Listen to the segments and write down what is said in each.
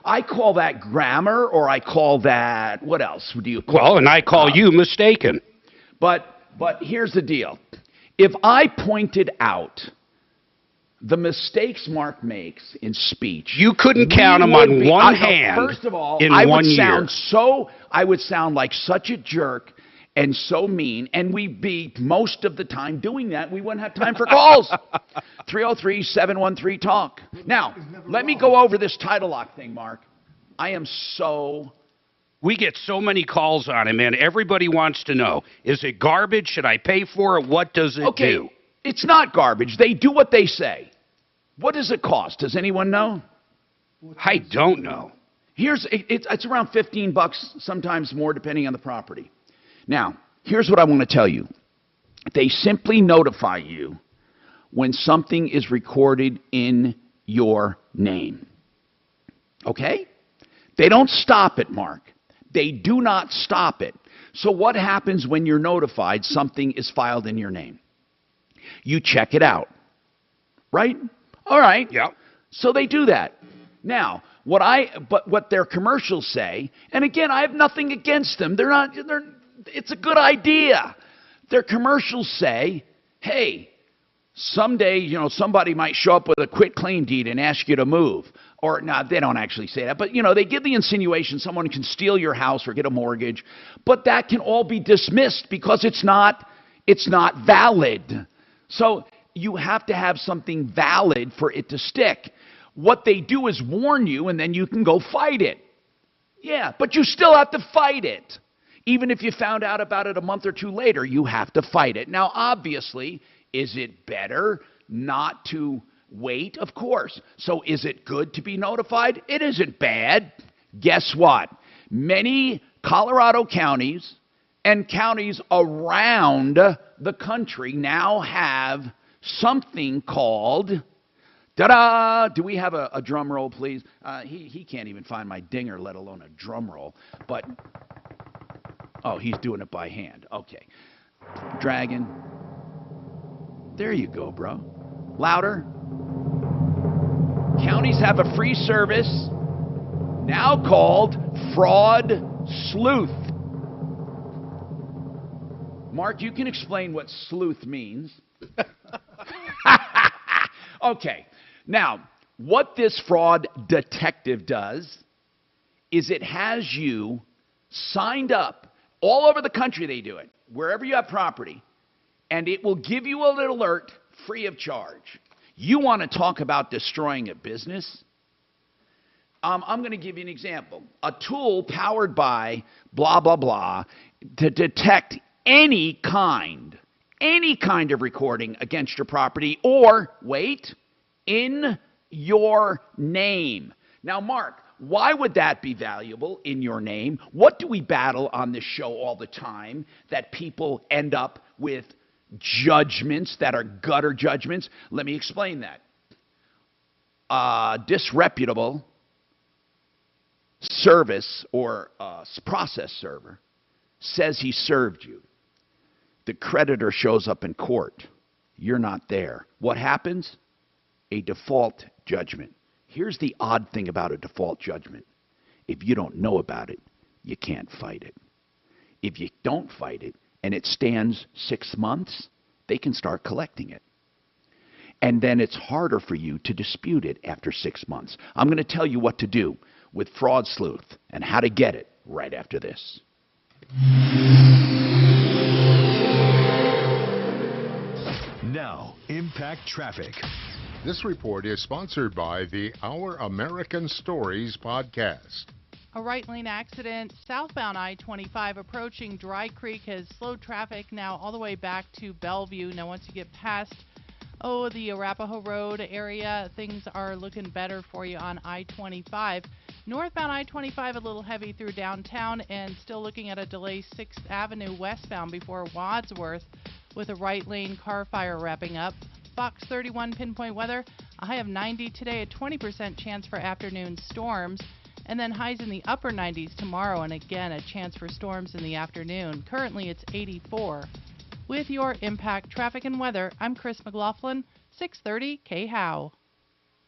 I call that grammar, or I call that, what else do you call Well, it? and I call you mistaken. But here's the deal. If I pointed out the mistakes Mark makes in speech, you couldn't count them on one hand. First of all, in I one would year. I would sound like such a jerk and so mean, and we'd be most of the time doing that. We wouldn't have time for calls. 303-713-TALK. Now, let me go over this title lock thing, Mark. We get so many calls on it, man. Everybody wants to know, is it garbage? Should I pay for it? What does it do? It's not garbage. They do what they say. What does it cost? Does anyone know? I don't know. It's around $15, sometimes more, depending on the property. Now, here's what I want to tell you. They simply notify you when something is recorded in your name. Okay? They don't stop it, Mark. They do not stop it. So what happens when you're notified something is filed in your name? You check it out. Right? All right. Yeah. So they do that. Now, what their commercials say, and again, I have nothing against them. It's a good idea. Their commercials say, hey, someday, somebody might show up with a quitclaim deed and ask you to move. Or, no, they don't actually say that. But, they give the insinuation someone can steal your house or get a mortgage. But that can all be dismissed because it's not valid. So you have to have something valid for it to stick. What they do is warn you, and then you can go fight it. Yeah, but you still have to fight it. Even if you found out about it a month or two later, you have to fight it. Now, obviously, is it better not to wait? Of course. So is it good to be notified? It isn't bad. Guess what? Many Colorado counties and counties around the country now have something called, ta-da! Do we have a drum roll, please? He can't even find my dinger, let alone a drum roll. But, oh, he's doing it by hand. Okay. Dragon. There you go, bro. Louder. Counties have a free service now called Fraud Sleuth. Mark, you can explain what sleuth means. Okay. Now, what this fraud detective does is it has you signed up. All over the country they do it, wherever you have property, and it will give you an alert free of charge. You want to talk about destroying a business? I'm going to give you an example. A tool powered by blah, blah, blah to detect any kind of recording against your property or, wait, in your name. Now, Mark, why would that be valuable in your name? What do we battle on this show all the time that people end up with judgments that are gutter judgments? Let me explain that. Disreputable service or process server says he served you. The creditor shows up in court. You're not there. What happens? A default judgment. Here's the odd thing about a default judgment. If you don't know about it, you can't fight it. If you don't fight it and it stands 6 months, they can start collecting it. And then it's harder for you to dispute it after 6 months. I'm going to tell you what to do with Fraud Sleuth and how to get it right after this. Now, Impact Traffic. This report is sponsored by the Our American Stories podcast. A right lane accident southbound I-25 approaching Dry Creek has slowed traffic now all the way back to Bellevue. Now once you get past the Arapahoe Road area, things are looking better for you on I-25. Northbound I-25 a little heavy through downtown and still looking at a delay 6th Avenue westbound before Wadsworth with a right lane car fire wrapping up. Fox 31 pinpoint weather, a high of 90 today, a 20% chance for afternoon storms, and then highs in the upper 90s tomorrow, and again a chance for storms in the afternoon. Currently it's 84. With your Impact Traffic and Weather, I'm Chris McLaughlin, 630 KHOW.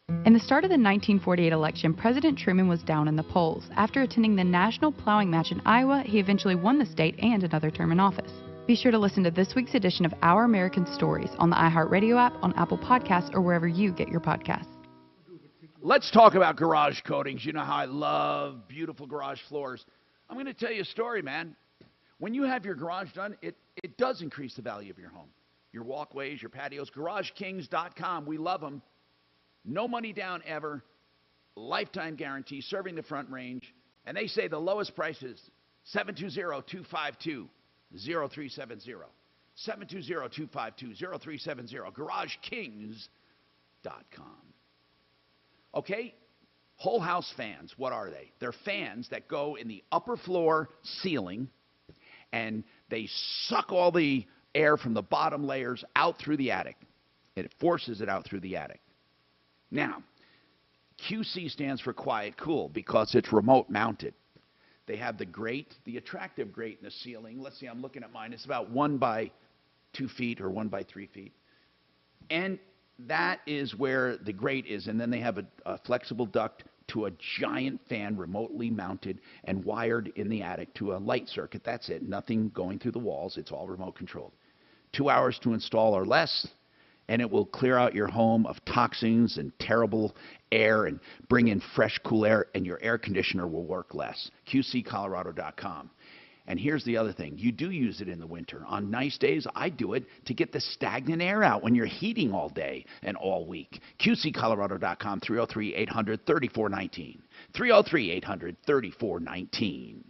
In the start of the 1948 election, President Truman was down in the polls. After attending the national plowing match in Iowa, he eventually won the state and another term in office. Be sure to listen to this week's edition of Our American Stories on the iHeartRadio app, on Apple Podcasts, or wherever you get your podcasts. Let's talk about garage coatings. You know how I love beautiful garage floors. I'm going to tell you a story, man. When you have your garage done, it does increase the value of your home. Your walkways, your patios, GarageKings.com. We love them. No money down ever. Lifetime guarantee, serving the Front Range. And they say the lowest price is $720-252-0370. 720-252-0370. GarageKings.com. Okay? Whole house fans, what are they? They're fans that go in the upper floor ceiling, and they suck all the air from the bottom layers out through the attic. It forces it out through the attic. Now, QC stands for quiet cool because it's remote mounted. They have the grate, the attractive grate in the ceiling. Let's see, I'm looking at mine. It's about 1 by 2 feet or 1 by 3 feet. And that is where the grate is. And then they have a flexible duct to a giant fan remotely mounted and wired in the attic to a light circuit. That's it. Nothing going through the walls. It's all remote controlled. 2 hours to install or less, and it will clear out your home of toxins and terrible air and bring in fresh, cool air, and your air conditioner will work less. QCcolorado.com. And here's the other thing. You do use it in the winter. On nice days, I do it to get the stagnant air out when you're heating all day and all week. QCcolorado.com, 303-800-3419. 303-800-3419.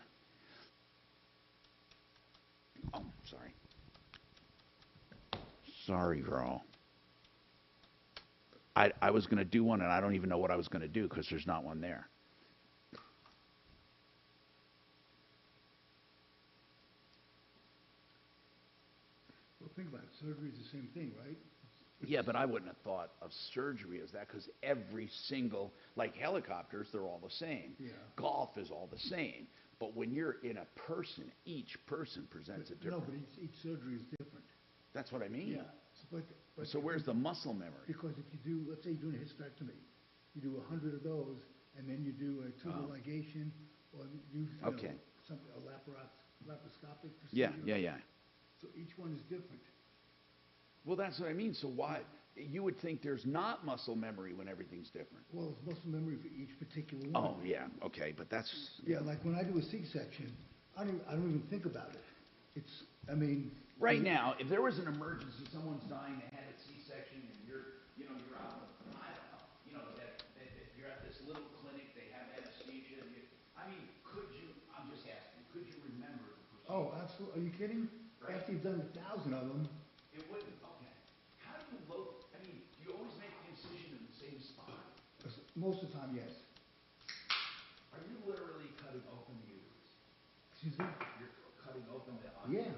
Oh, sorry. Sorry, girl. I was going to do one, and I don't even know what I was going to do because there's not one there. Think about it. Surgery is the same thing, right? Yeah, but I wouldn't have thought of surgery as that because every single, like helicopters, they're all the same. Yeah. Golf is all the same. But when you're in a person, each person presents a different. No, but each surgery is different. That's what I mean. Yeah. So where's the muscle memory? Because if you do, let's say you're doing a hysterectomy, you do 100 of those, and then you do a tubal ligation, or you Okay. Something, a laparoscopic procedure. Yeah. So each one is different. Well, that's what I mean. So why? You would think there's not muscle memory when everything's different. Well, it's muscle memory for each particular one. Oh, yeah. Okay, but that's... Yeah, like when I do a C-section, I don't even think about it. Right now, if there was an emergency, someone's dying, they had a C-section, and you're out, I don't know, that you're at this little clinic, they have anesthesia, could you, I'm just asking, could you remember the procedure? Oh, absolutely. Are you kidding? Right. After you've done 1,000 of them. It wouldn't, okay. How do you do you always make the incision in the same spot? Most of the time, yes. Are you literally cutting open the uterus? Excuse me? You're cutting open the... Yeah.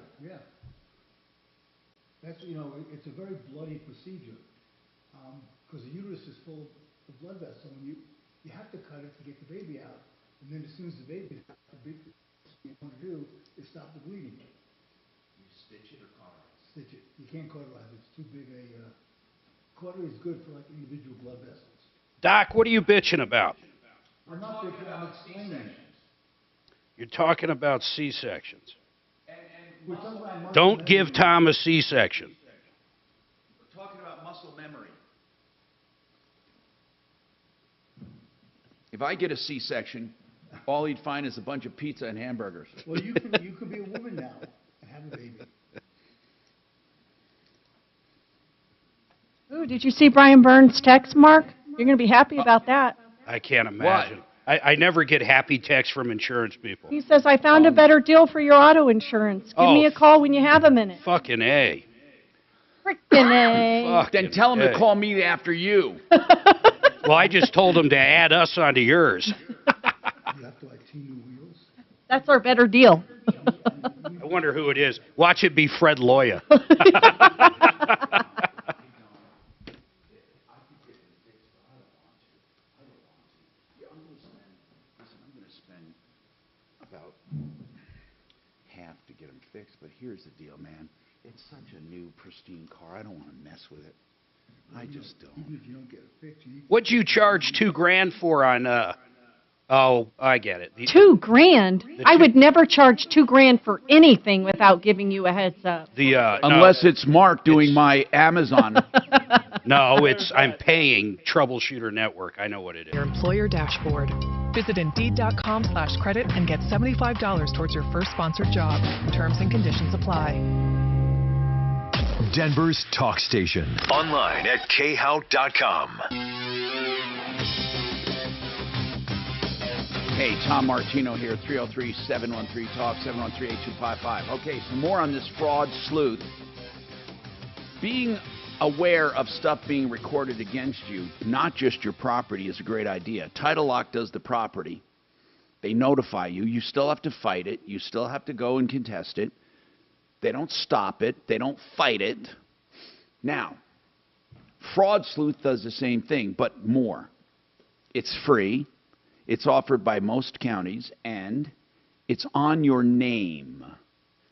That's, it's a very bloody procedure, because the uterus is full of blood vessels, and you have to cut it to get the baby out, and then as soon as the baby's out, the big thing you want to do is stop the bleeding. You stitch it or cauterize? Stitch it. You can't cauterize it. It's too big a... Cautery is good for, like, individual blood vessels. Doc, what are you bitching about? I'm not bitching, I'm explaining. You're talking about C-sections. We're talking about muscle Don't memory. give Tom a C-section. We're talking about muscle memory. If I get a C-section, all he'd find is a bunch of pizza and hamburgers. Well, you could be a woman now and have a baby. Ooh, did you see Brian Burns' text, Mark? You're going to be happy about that. I can't imagine. I never get happy texts from insurance people. He says, I found a better deal for your auto insurance. Give me a call when you have a minute. Fucking A. Frickin' A. Then tell him to call me after you. Well, I just told him to add us onto yours. You have to, like, 2 new wheels. That's our better deal. I wonder who it is. Watch it be Fred Loya. But here's the deal, man. It's such a new, pristine car. I don't want to mess with it. I just don't. Even if you don't get it fixed, you need What'd you charge $2,000 for on? Oh, I get it. $2,000? I would never charge $2,000 for anything without giving you a heads up. Unless it's Mark doing my Amazon. No, I'm paying Troubleshooter Network. I know what it is. Your employer dashboard. Visit Indeed.com/credit and get $75 towards your first sponsored job. Terms and conditions apply. Denver's talk station. Online at khout.com. Hey, Tom Martino here, 303-713-TALK, 713-8255. Okay, some more on this fraud sleuth. Being aware of stuff being recorded against you, not just your property, is a great idea. Title Lock does the property. They notify you. You still have to fight it. You still have to go and contest it. They don't stop it. They don't fight it. Now, Fraud Sleuth does the same thing, but more. It's free. It's offered by most counties, and it's on your name.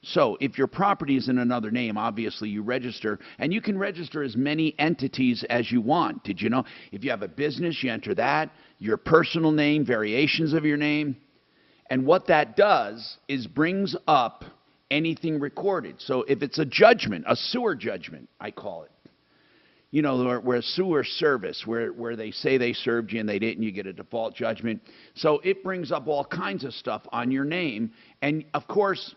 So if your property is in another name, obviously you register, and you can register as many entities as you want. Did you know? If you have a business, you enter that, your personal name, variations of your name. And what that does is brings up anything recorded. So if it's a judgment, a sewer judgment, I call it. You know, where sewer service, where they say they served you and they didn't, you get a default judgment. So it brings up all kinds of stuff on your name. And, of course,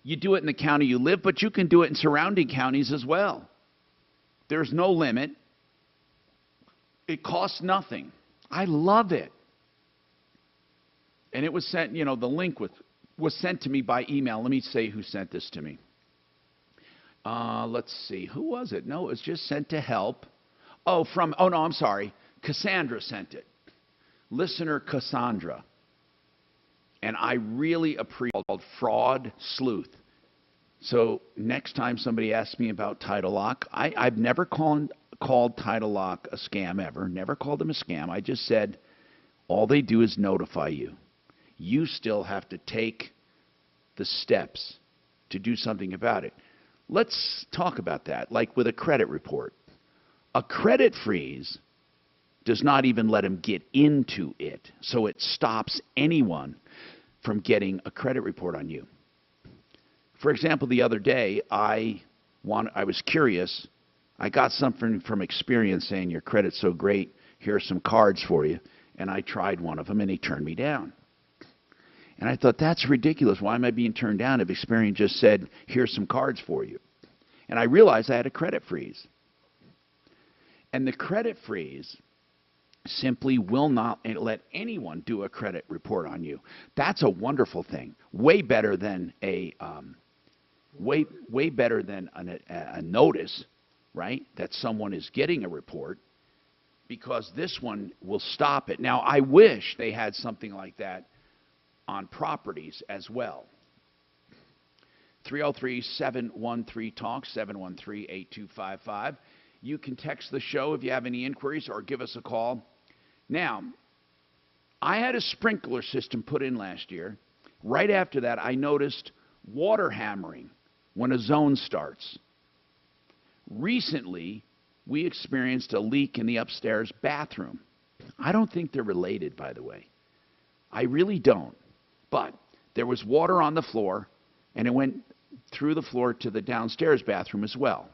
you do it in the county you live, but you can do it in surrounding counties as well. There's no limit. It costs nothing. I love it. And it was sent, you know, the link was sent to me by email. Let me say who sent this to me. Let's see. Who was it? No, it was just sent to help. Oh, no, I'm sorry. Cassandra sent it. Listener Cassandra. And I really appreciate it. Called Fraud Sleuth. So next time somebody asks me about Title Lock, I've never called Title Lock a scam ever. Never called them a scam. I just said all they do is notify you. You still have to take the steps to do something about it. Let's talk about that, like with a credit report. A credit freeze does not even let them get into it, so it stops anyone from getting a credit report on you. For example, the other day, I was curious. I got something from Experience saying, your credit's so great, here are some cards for you. And I tried one of them, and he turned me down. And I thought, that's ridiculous. Why am I being turned down if Experian just said, here's some cards for you? And I realized I had a credit freeze. And the credit freeze simply will not let anyone do a credit report on you. That's a wonderful thing. Way better than a notice, right? That someone is getting a report, because this one will stop it. Now, I wish they had something like that on properties as well. 303-713-TALK, 713-8255. You can text the show if you have any inquiries, or give us a call. Now, I had a sprinkler system put in last year. Right after that, I noticed water hammering when a zone starts. Recently, we experienced a leak in the upstairs bathroom. I don't think they're related, by the way. I really don't. But there was water on the floor, and it went through the floor to the downstairs bathroom as well.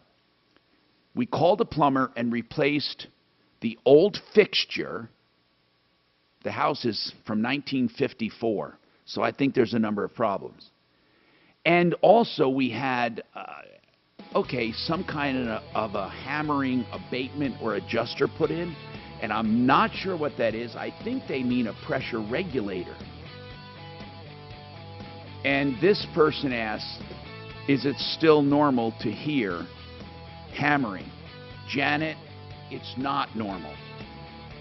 We called a plumber and replaced the old fixture. The house is from 1954, so I think there's a number of problems. And also we had, some kind of a hammering abatement or adjuster put in, and I'm not sure what that is. I think they mean a pressure regulator. And this person asks, is it still normal to hear hammering? Janet, it's not normal.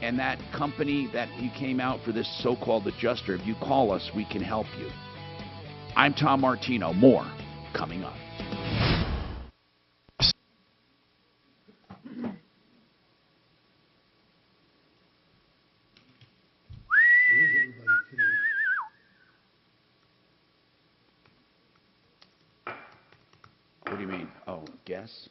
And that company that you came out for this so-called adjuster, if you call us, we can help you. I'm Tom Martino. More coming up. Where is everybody today? What do you mean? Oh, guess?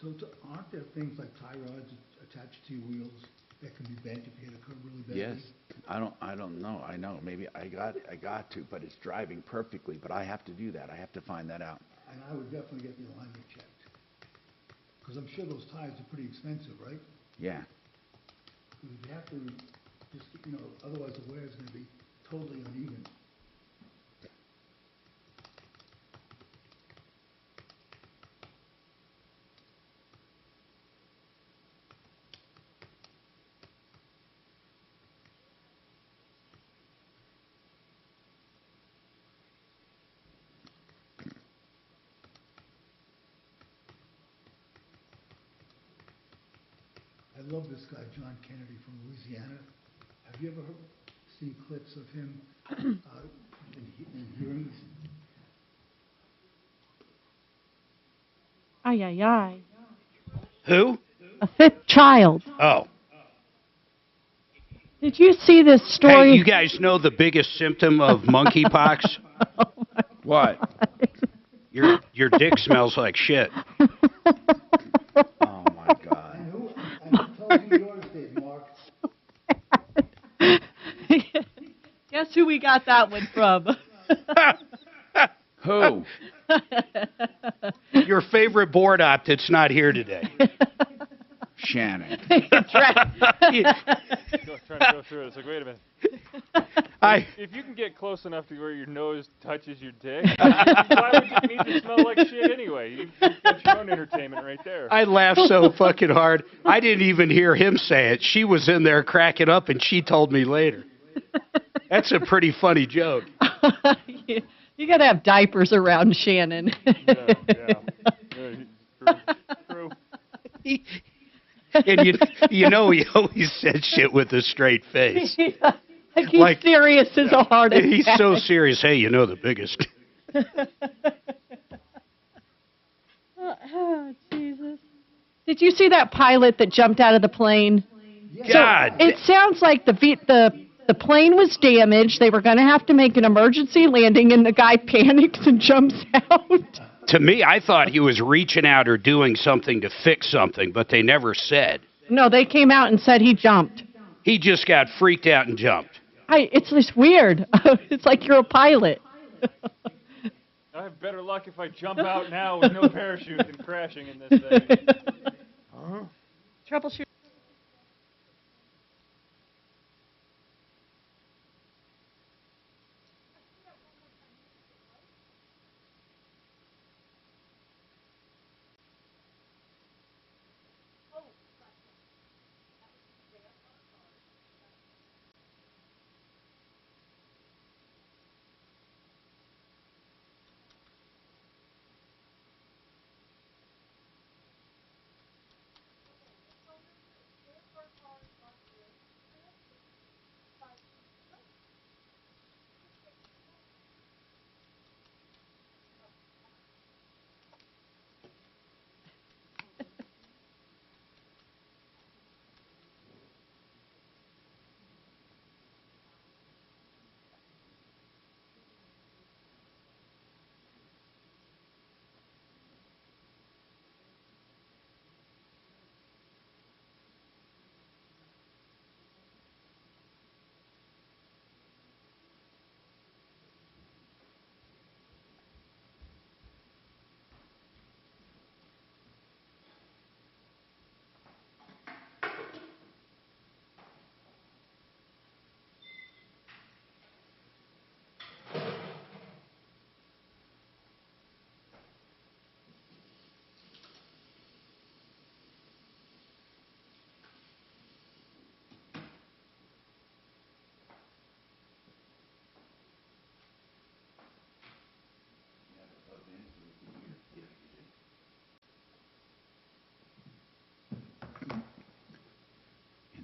So aren't there things like tie rods attached to your wheels that can be bent if you hit a curb really badly? Yes. I don't know. I know. Maybe I got to, but it's driving perfectly. But I have to do that. I have to find that out. And I would definitely get the alignment checked. Because I'm sure those tires are pretty expensive, right? Yeah. Because if you have to just, otherwise the wear is going to be totally uneven. I love this guy, John Kennedy from Louisiana. Have you ever seen clips of him in hearings? Ay, ay, ay. Who? A fifth child. Oh. Did you see this Hey, story? you guys know the biggest symptom of monkeypox? What? Your dick smells like shit. Oh my God. And who told you yours did, Mark? Guess who we got that one from? Who? Your favorite board op that's not here today. Shannon. That's right. Trying to go through it. It's like, wait a minute. If you can get close enough to where your nose touches your dick, why would you need to smell like shit anyway? You've got your own entertainment right there. I laughed so fucking hard. I didn't even hear him say it. She was in there cracking up, and she told me later. That's a pretty funny joke. You got to have diapers around Shannon. True. And you know he always said shit with a straight face. Like he's serious as a heart attack. He's so serious. Hey, you know the biggest. Oh, Jesus. Did you see that pilot that jumped out of the plane? God. So it sounds like the plane was damaged. They were going to have to make an emergency landing, and the guy panics and jumps out. To me, I thought he was reaching out or doing something to fix something, but they never said. No, they came out and said he jumped. He just got freaked out and jumped. It's just weird. It's like you're a pilot. I have better luck if I jump out now with no parachute than crashing in this thing. Troubleshooter.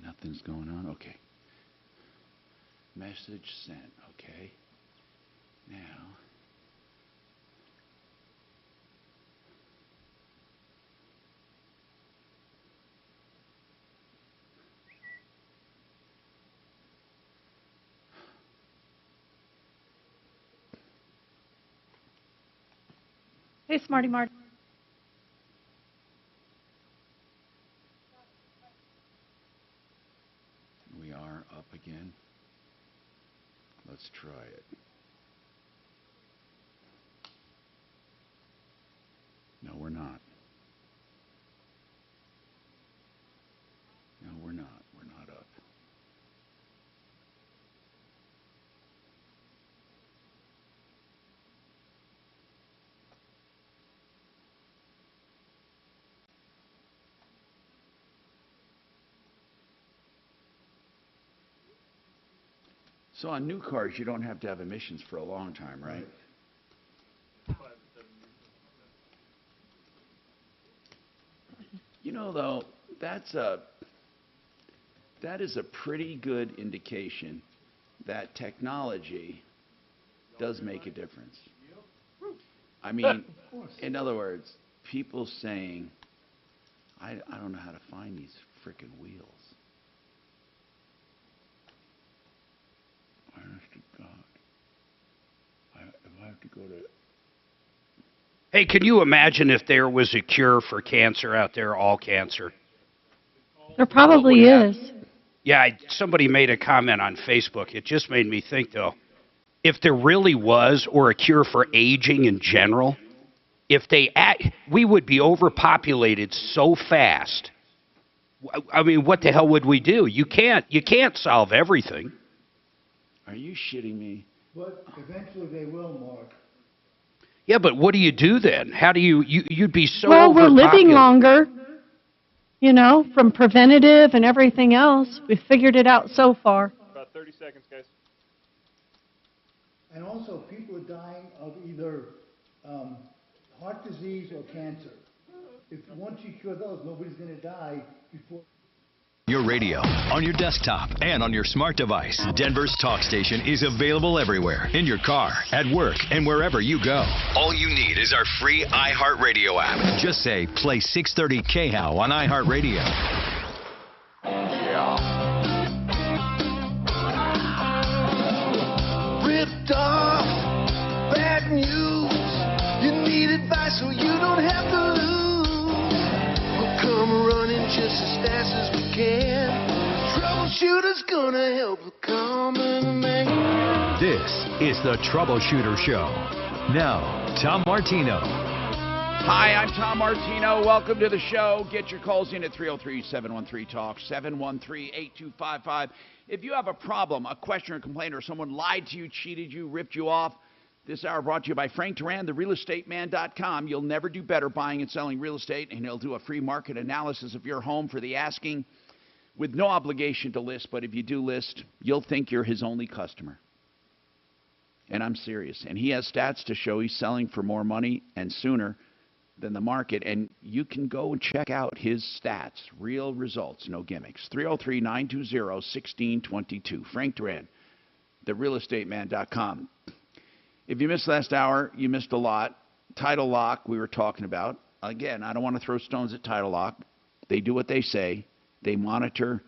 Nothing's going on. Okay. Message sent. Okay. Now. Hey, Smarty Mart. Let's try it. No, we're not. No, we're not. We're not up. So on new cars, you don't have to have emissions for a long time, right? You know, though, that is a pretty good indication that technology does make a difference. I mean, in other words, people saying, I don't know how to find these frickin' wheels. Honest to God. If I have to go to... Hey, can you imagine if there was a cure for cancer out there, all cancer? There probably is. Yeah, somebody made a comment on Facebook. It just made me think, though, if there really was, or a cure for aging in general, we would be overpopulated so fast. I mean, what the hell would we do? You can't solve everything. Are you shitting me? But eventually they will, Mark. Yeah, but what do you do then? How do you'd be so Well, we're living overpopulated. longer, you know, from preventative and everything else. We've figured it out so far. About 30 seconds, guys. And also, people are dying of either heart disease or cancer. Once you cure those, nobody's going to die before. Your radio, on your desktop, and on your smart device. Denver's talk station is available everywhere. In your car, at work, and wherever you go. All you need is our free iHeartRadio app. Just say, play 630 KHOW on iHeartRadio. Ripped off, bad news. You need advice so you don't have to lose. We'll come running just as fast as we can. Troubleshooter's gonna help the common man. This is the Troubleshooter Show. Now, Tom Martino. Hi, I'm Tom Martino. Welcome to the show. Get your calls in at 303-713-TALK, 713-8255. If you have a problem, a question or complaint, or someone lied to you, cheated you, ripped you off, this hour brought to you by Frank Duran, therealestateman.com. You'll never do better buying and selling real estate, and he'll do a free market analysis of your home for the asking with no obligation to list. But if you do list, you'll think you're his only customer. And I'm serious. And he has stats to show he's selling for more money and sooner than the market. And you can go and check out his stats. Real results, no gimmicks. 303-920-1622. Frank Duran, therealestateman.com. If you missed last hour, you missed a lot. Title Lock, we were talking about. Again, I don't want to throw stones at Title Lock. They do what they say. They monitor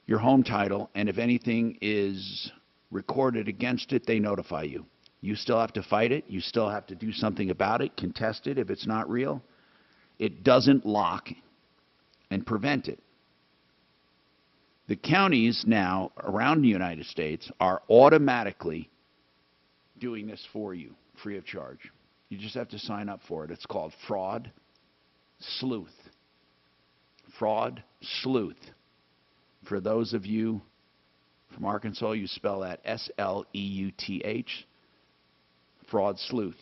your home title, and if anything is recorded against it, they notify you. You still have to fight it. You still have to do something about it, contest it if it's not real. It doesn't lock and prevent it. The counties now around the United States are automatically doing this for you, free of charge. You just have to sign up for it. It's called Fraud Sleuth. Fraud Sleuth. For those of you from Arkansas, you spell that S-L-E-U-T-H. Fraud Sleuth.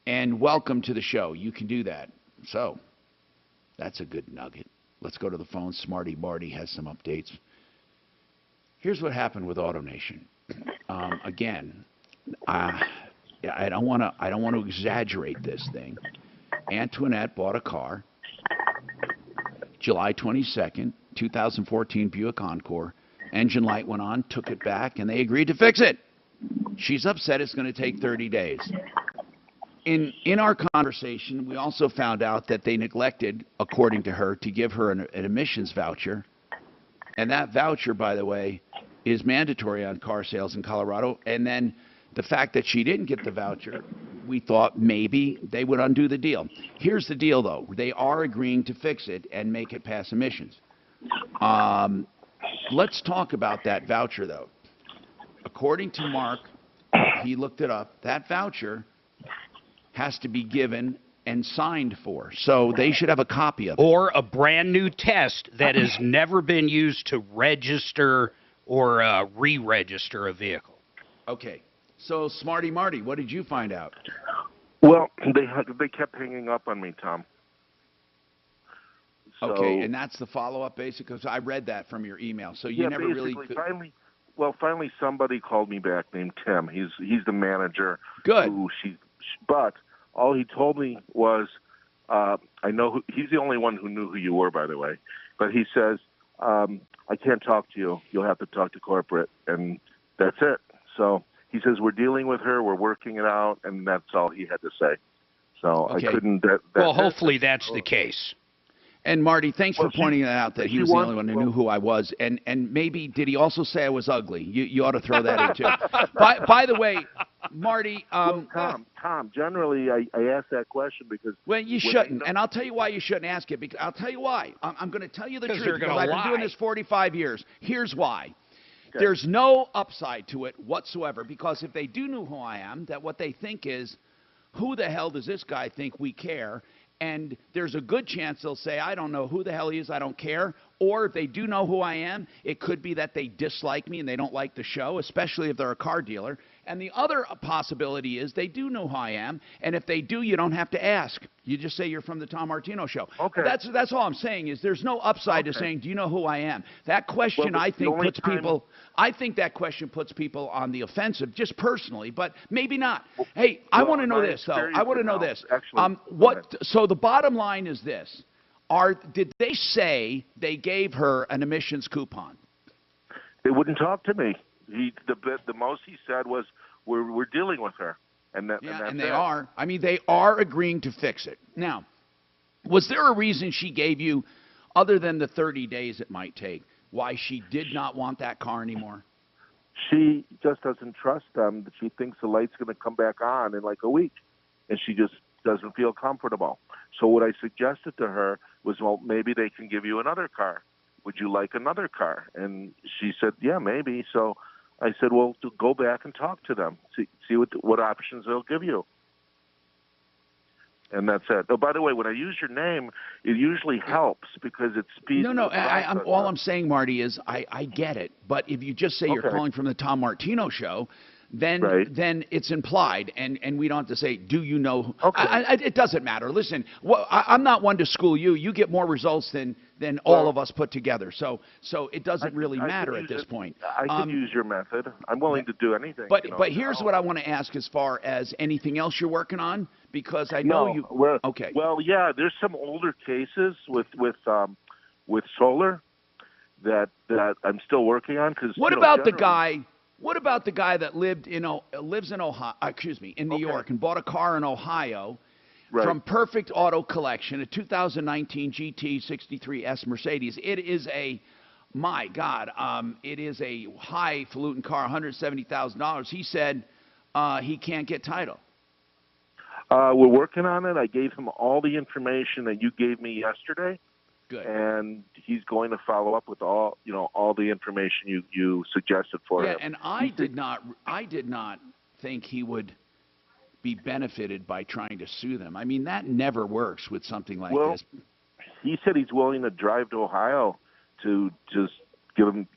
And welcome to the show. You can do that. So, that's a good nugget. Let's go to the phone. Smarty Marty has some updates. Here's what happened with AutoNation. Again, I don't want to exaggerate this thing. Antoinette bought a car, July 22nd, 2014 Buick Encore. Engine light went on, took it back, and they agreed to fix it. She's upset it's going to take 30 days. In our conversation, we also found out that they neglected, according to her, to give her an emissions voucher. And that voucher, by the way, is mandatory on car sales in Colorado. And then the fact that she didn't get the voucher, we thought maybe they would undo the deal. Here's the deal, though. They are agreeing to fix it and make it pass emissions. Let's talk about that voucher, though. according to Mark, he looked it up, that voucher has to be given and signed for. So they should have a copy of it. Or a brand new test that has never been used to register or re-register a vehicle. Okay. So, Smarty Marty, what did you find out? Well, they kept hanging up on me, Tom. So, okay, and that's the follow-up, basically, because I read that from your email. So you never really... Finally, somebody called me back named Tim. He's the manager. Good. But all he told me was, I know he's the only one who knew who you were, by the way. But he says, I can't talk to you. You'll have to talk to corporate, and that's it. So he says we're dealing with her, we're working it out, and that's all he had to say. So okay. I couldn't. Well, hopefully that's the case. And Marty, thanks for pointing out that he was the only one who knew who I was. And maybe, did he also say I was ugly? You ought to throw that in, too. By the way, Marty... Tom, generally I ask that question because... Well, you shouldn't. And I'll tell you why you shouldn't ask it. Because I'll tell you why. I'm going to tell you the truth. Because I've been doing this 45 years. Here's why. Okay. There's no upside to it whatsoever. Because if they do know who I am, that what they think is, who the hell does this guy think we care? And there's a good chance they'll say, I don't know who the hell he is, I don't care. Or if they do know who I am, it could be that they dislike me and they don't like the show, especially if they're a car dealer. And the other possibility is they do know who I am, and if they do, you don't have to ask. You just say you're from the Tom Martino Show. Okay. That's all I'm saying is there's no upside to saying, do you know who I am? That question, I think, puts people... I think that question puts people on the offensive, just personally, but maybe not. Hey, I want to know this, though. I want to know this. So the bottom line is this. Did they say they gave her an emissions coupon? They wouldn't talk to me. The most he said was, we're dealing with her. And they are. I mean, they are agreeing to fix it. Now, was there a reason she gave you, other than the 30 days it might take, why she did not want that car anymore? She just doesn't trust them. She thinks the light's going to come back on in like a week, and she just doesn't feel comfortable. So what I suggested to her was, well, maybe they can give you another car. Would you like another car? And she said, yeah, maybe. So I said, well, go back and talk to them. See what options they'll give you. And that's it. Oh, by the way, when I use your name, it usually helps because it speeds. No. All I'm saying, Marty, is I get it. But if you just say you're calling from the Tom Martino Show, then it's implied, and we don't have to say, do you know? Okay. It doesn't matter. Listen, I'm not one to school you. You get more results than all of us put together. So it doesn't really matter at this point. I can use your method. I'm willing to do anything. But here's what I want to ask as far as anything else you're working on, because I know you. Okay. Well, yeah, there's some older cases with solar that I'm still working on. What about the guy? What about the guy that lives in Ohio? In New York, and bought a car in Ohio from Perfect Auto Collection, a 2019 GT63S Mercedes. It is my God, it is a highfalutin car, $170,000. He said he can't get title. We're working on it. I gave him all the information that you gave me yesterday. Good. And he's going to follow up with all the information you suggested for him. Yeah, and I did not think he would be benefited by trying to sue them. I mean, that never works with something like this. He said he's willing to drive to Ohio to just give him,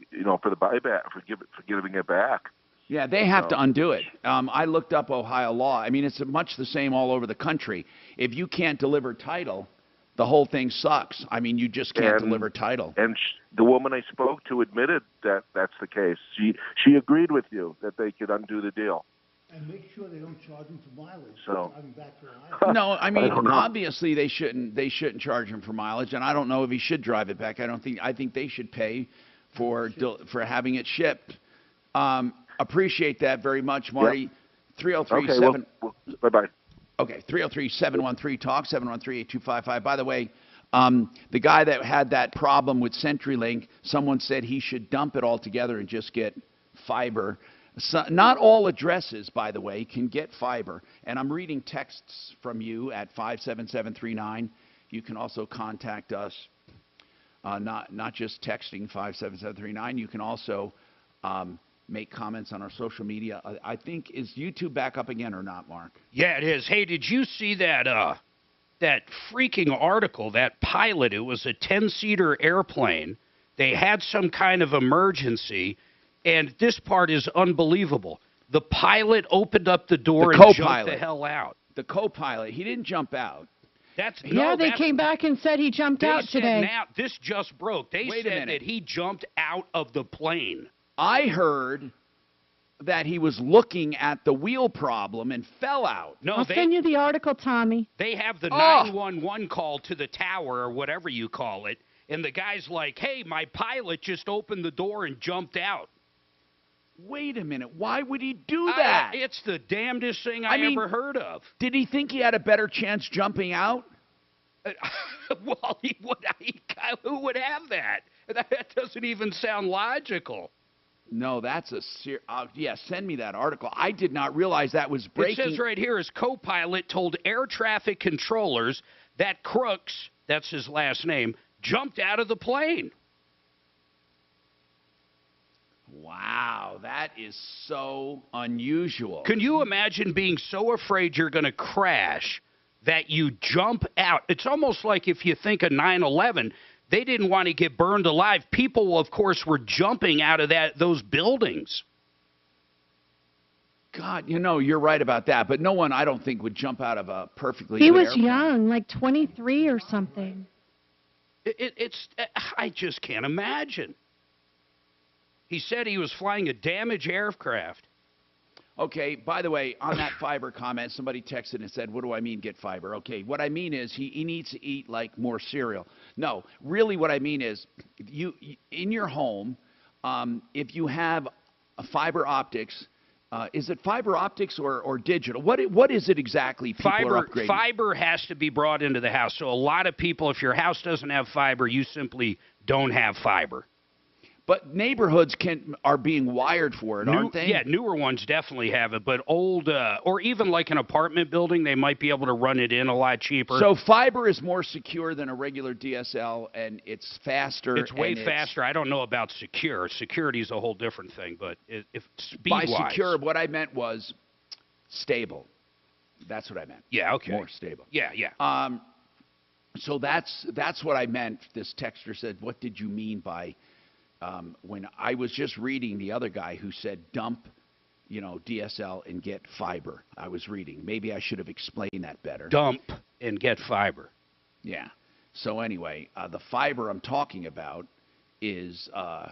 for the buyback, for giving it back. Yeah, they have to undo it. I looked up Ohio law. I mean, it's much the same all over the country. If you can't deliver title, the whole thing sucks. I mean, you just can't deliver title. And the woman I spoke to admitted that that's the case. She agreed with you that they could undo the deal. And make sure they don't charge him for mileage. So driving back to Ohio. No, I mean obviously they shouldn't charge him for mileage, and I don't know if he should drive it back. I think they should pay for having it shipped. Appreciate that very much, Marty. Yep. 303-7. Bye-bye. Okay, 303-713-TALK, 713-8255. By the way, the guy that had that problem with CenturyLink, someone said he should dump it all together and just get fiber. So, not all addresses, by the way, can get fiber. And I'm reading texts from you at 57739. You can also contact us, not just texting 57739. You can also make comments on our social media. I think, is YouTube back up again or not, Mark? Yeah, it is. Hey, did you see that that freaking article, that pilot? It was a 10-seater airplane. They had some kind of emergency, and this part is unbelievable. The pilot opened up the door and jumped the hell out. The co-pilot, he didn't jump out. They came back and said he jumped out today. Now, this just broke. They said that he jumped out of the plane. I heard that he was looking at the wheel problem and fell out. No, I'll send you the article, Tommy. They have the 911 call to the tower or whatever you call it, and the guy's like, hey, my pilot just opened the door and jumped out. Wait a minute. Why would he do that? It's the damnedest thing I ever heard of. Did he think he had a better chance jumping out? Well, who would have that? That doesn't even sound logical. No, that's a send me that article. I did not realize that was breaking. It says right here, his co-pilot told air traffic controllers that Crooks, that's his last name, jumped out of the plane. Wow, that is so unusual. Can you imagine being so afraid you're going to crash that you jump out? It's almost like if you think of 9/11, they didn't want to get burned alive. People, of course, were jumping out of those buildings. God, you're right about that. But no one, I don't think, would jump out of a perfectly He good was airplane. young, like 23 or something. I just can't imagine. He said he was flying a damaged aircraft. Okay, by the way, on that fiber comment, somebody texted and said, what do I mean get fiber? Okay, what I mean is he needs to eat, like, more cereal. No, really what I mean is you in your home, if you have a fiber optics, is it fiber optics or digital? What is it exactly people are upgrading? Fiber has to be brought into the house. So a lot of people, if your house doesn't have fiber, you simply don't have fiber. But neighborhoods are being wired for it, aren't they? Yeah, newer ones definitely have it. But old, or even like an apartment building, they might be able to run it in a lot cheaper. So fiber is more secure than a regular DSL, and it's faster. It's way faster. I don't know about secure. Security is a whole different thing. But if speed-wise. By secure, what I meant was stable. That's what I meant. Yeah, okay. More stable. Yeah, yeah. So that's what I meant. This texter said, what did you mean by... when I was just reading the other guy who said dump, DSL and get fiber. I was reading. Maybe I should have explained that better. Dump and get fiber. Yeah. So anyway, the fiber I'm talking about is a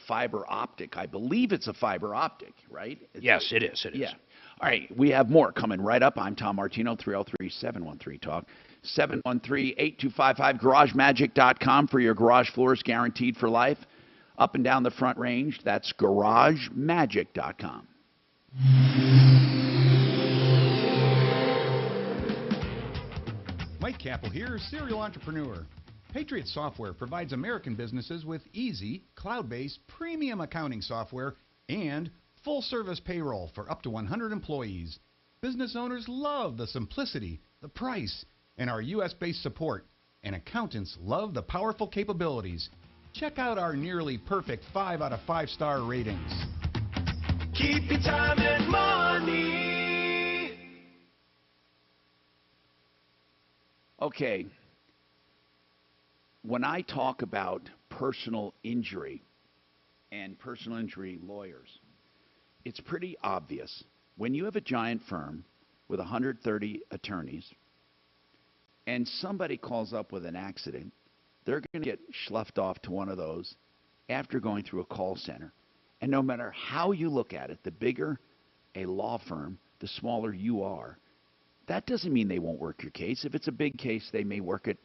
fiber optic. I believe it's a fiber optic, right? Yes, it is. It is. Yeah. All right. We have more coming right up. I'm Tom Martino, 303-713-TALK. 713-8255, GarageMagic.com for your garage floors guaranteed for life. Up and down the Front Range, that's GarageMagic.com. Mike Capel here, serial entrepreneur. Patriot Software provides American businesses with easy, cloud-based, premium accounting software and full-service payroll for up to 100 employees. Business owners love the simplicity, the price, and our U.S.-based support. And accountants love the powerful capabilities. Check out our nearly perfect 5 out of 5-star ratings. Keep your time and money. Okay. When I talk about personal injury and personal injury lawyers, it's pretty obvious. When you have a giant firm with 130 attorneys and somebody calls up with an accident, they're going to get schluffed off to one of those after going through a call center. And no matter how you look at it, the bigger a law firm, the smaller you are. That doesn't mean they won't work your case. If it's a big case, they may work it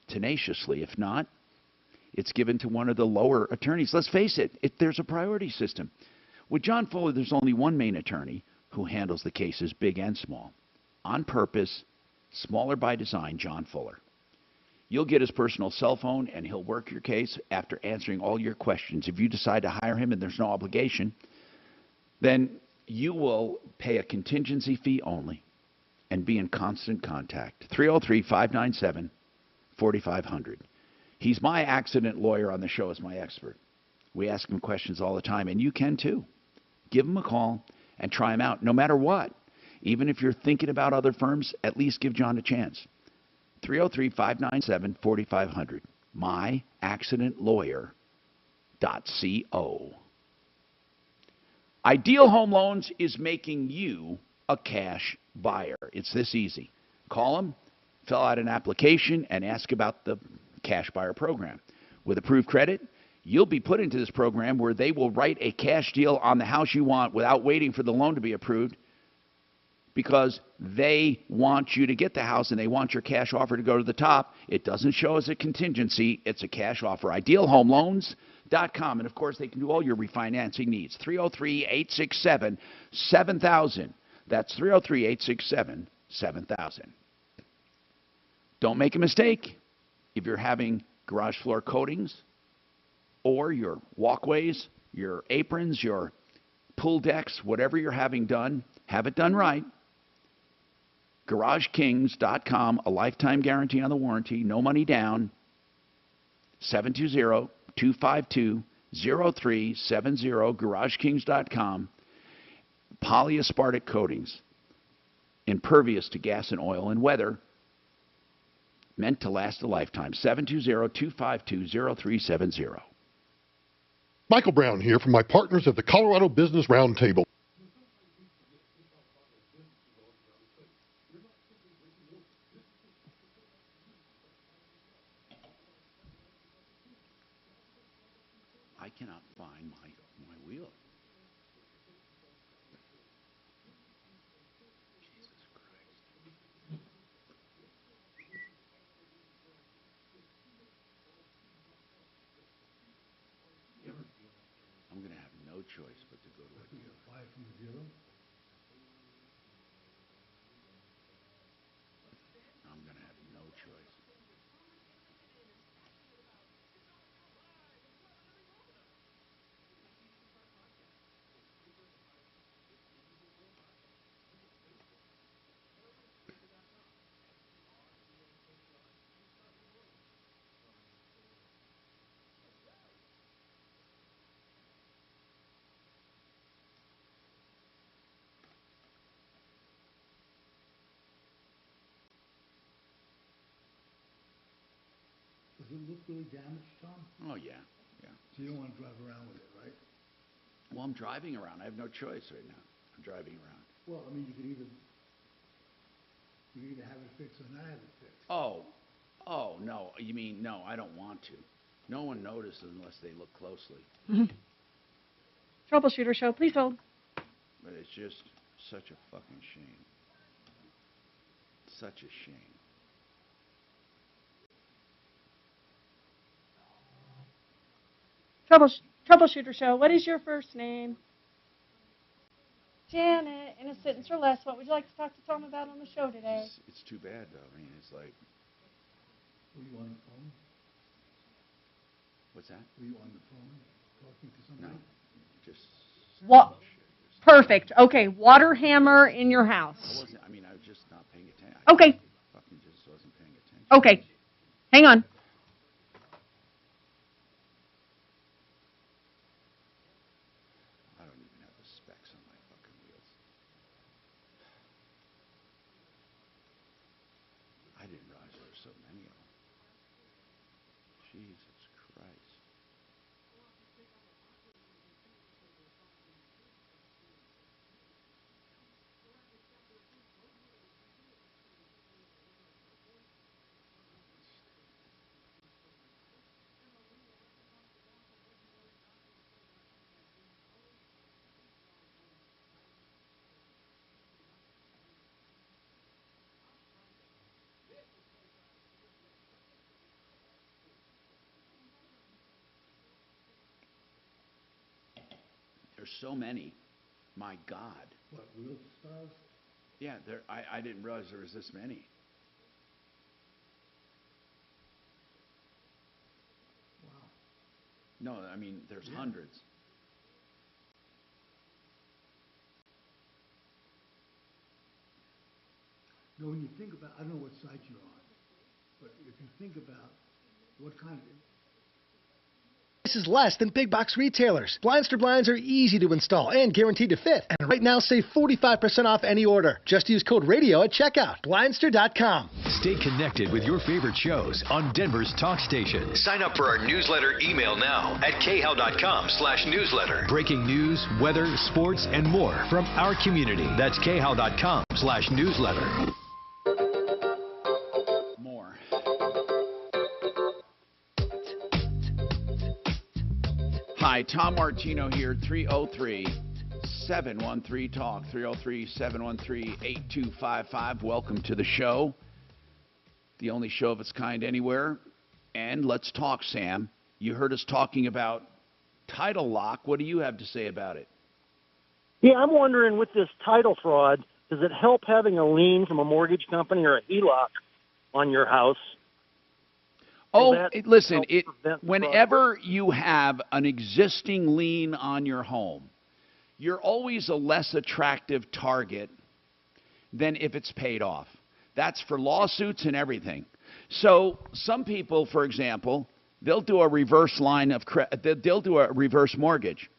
tenaciously. If not, it's given to one of the lower attorneys. Let's face it, there's a priority system. With John Fuller, there's only one main attorney who handles the cases, big and small. On purpose, smaller by design, John Fuller. You'll get his personal cell phone, and he'll work your case after answering all your questions. If you decide to hire him and there's no obligation, then you will pay a contingency fee only and be in constant contact. 303-597-4500. He's my accident lawyer on the show as my expert. We ask him questions all the time, and you can too. Give them a call and try them out, no matter what. Even if you're thinking about other firms, at least give John a chance. 303-597-4500. myaccidentlawyer.co. Ideal Home Loans is making you a cash buyer. It's this easy. Call them, fill out an application, and ask about the cash buyer program. With approved credit, you'll be put into this program where they will write a cash deal on the house you want without waiting for the loan to be approved, because they want you to get the house and they want your cash offer to go to the top. It doesn't show as a contingency. It's a cash offer. IdealHomeLoans.com. And, of course, they can do all your refinancing needs. 303-867-7000. That's 303-867-7000. Don't make a mistake. If you're having garage floor coatings or your walkways, your aprons, your pool decks, whatever you're having done, have it done right. GarageKings.com, a lifetime guarantee on the warranty, no money down. 720-252-0370, GarageKings.com. Polyaspartic coatings, impervious to gas and oil and weather, meant to last a lifetime. 720-252-0370. Michael Brown here from my partners at the Colorado Business Roundtable. I cannot find my wheel. Jesus Christ. I'm going to have no choice but to go to a dealer. Buy it from the dealer? I'm going to have no choice. Does it look really damaged, Tom? Oh, yeah. So you don't want to drive around with it, right? Well, I'm driving around. I have no choice right now. I'm driving around. Well, I mean, you could either have it fixed or not have it fixed. Oh, no. You mean, no, I don't want to. No one notices unless they look closely. Troubleshooter show, please hold. But it's just such a fucking shame. Such a shame. Troubleshooter show, what is your first name? Janet, in a sentence or less, what would you like to talk to Tom about on the show today? It's too bad, though. I mean, it's like... Were you on the phone? What's that? Were you on the phone talking to somebody? No. Just... Perfect. Okay, water hammer in your house. I was just not paying attention. Okay. Fucking just wasn't paying attention. Okay. Hang on. I don't even have the specs on my fucking wheels. I didn't realize there were so many of them. Jesus Christ. There's so many. My God. What, wheel styles? Yeah, I didn't realize there was this many. Wow. No, I mean, there's hundreds. No, when you think about, I don't know what site you're on, but if you think about what kind of, Prices less than big box retailers. Blindster blinds are easy to install and guaranteed to fit. And right now, save 45% off any order. Just use code RADIO at checkout. Blindster.com. Stay connected with your favorite shows on Denver's Talk Station. Sign up for our newsletter email now at khow.com/newsletter. Breaking news, weather, sports, and more from our community. That's khow.com/newsletter. Hi, Tom Martino here, 303-713-TALK, 303-713-8255. Welcome to the show, the only show of its kind anywhere. And let's talk, Sam. You heard us talking about title lock. What do you have to say about it? Yeah, I'm wondering with this title fraud, does it help having a lien from a mortgage company or a HELOC on your house? Listen, whenever you have an existing lien on your home, you're always a less attractive target than if it's paid off. That's for lawsuits and everything. So some people, for example, they'll do a reverse line of they'll do a reverse mortgage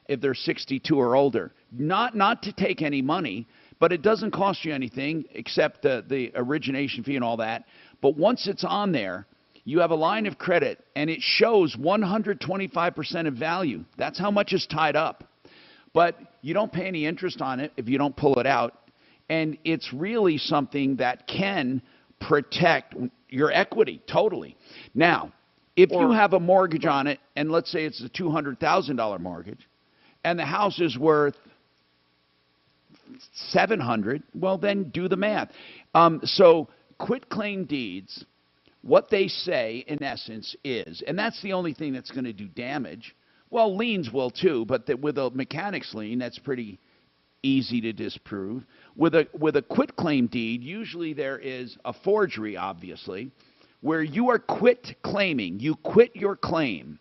if they're 62 or older. Not to take any money, but it doesn't cost you anything except the origination fee and all that. But once it's on there, you have a line of credit, and it shows 125% of value. That's how much is tied up. But you don't pay any interest on it if you don't pull it out. And it's really something that can protect your equity totally. Now, if you have a mortgage on it, and let's say it's a $200,000 mortgage, and the house is worth $700,000, well, then do the math. So quitclaim deeds, what they say, in essence, is, and that's the only thing that's going to do damage. Well, liens will too, but with a mechanic's lien, that's pretty easy to disprove. With a quitclaim deed, usually there is a forgery, obviously, where you are quit claiming. You quit your claim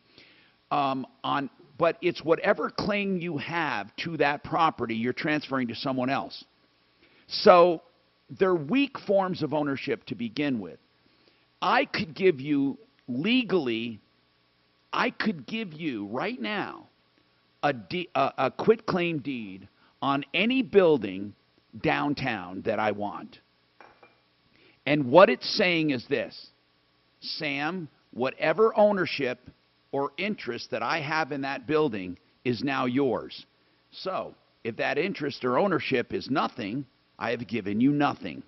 but it's whatever claim you have to that property you're transferring to someone else. So they're weak forms of ownership to begin with. I could give you legally, right now a quitclaim deed on any building downtown that I want. And what it's saying is this: Sam, whatever ownership or interest that I have in that building is now yours. So if that interest or ownership is nothing, I have given you nothing.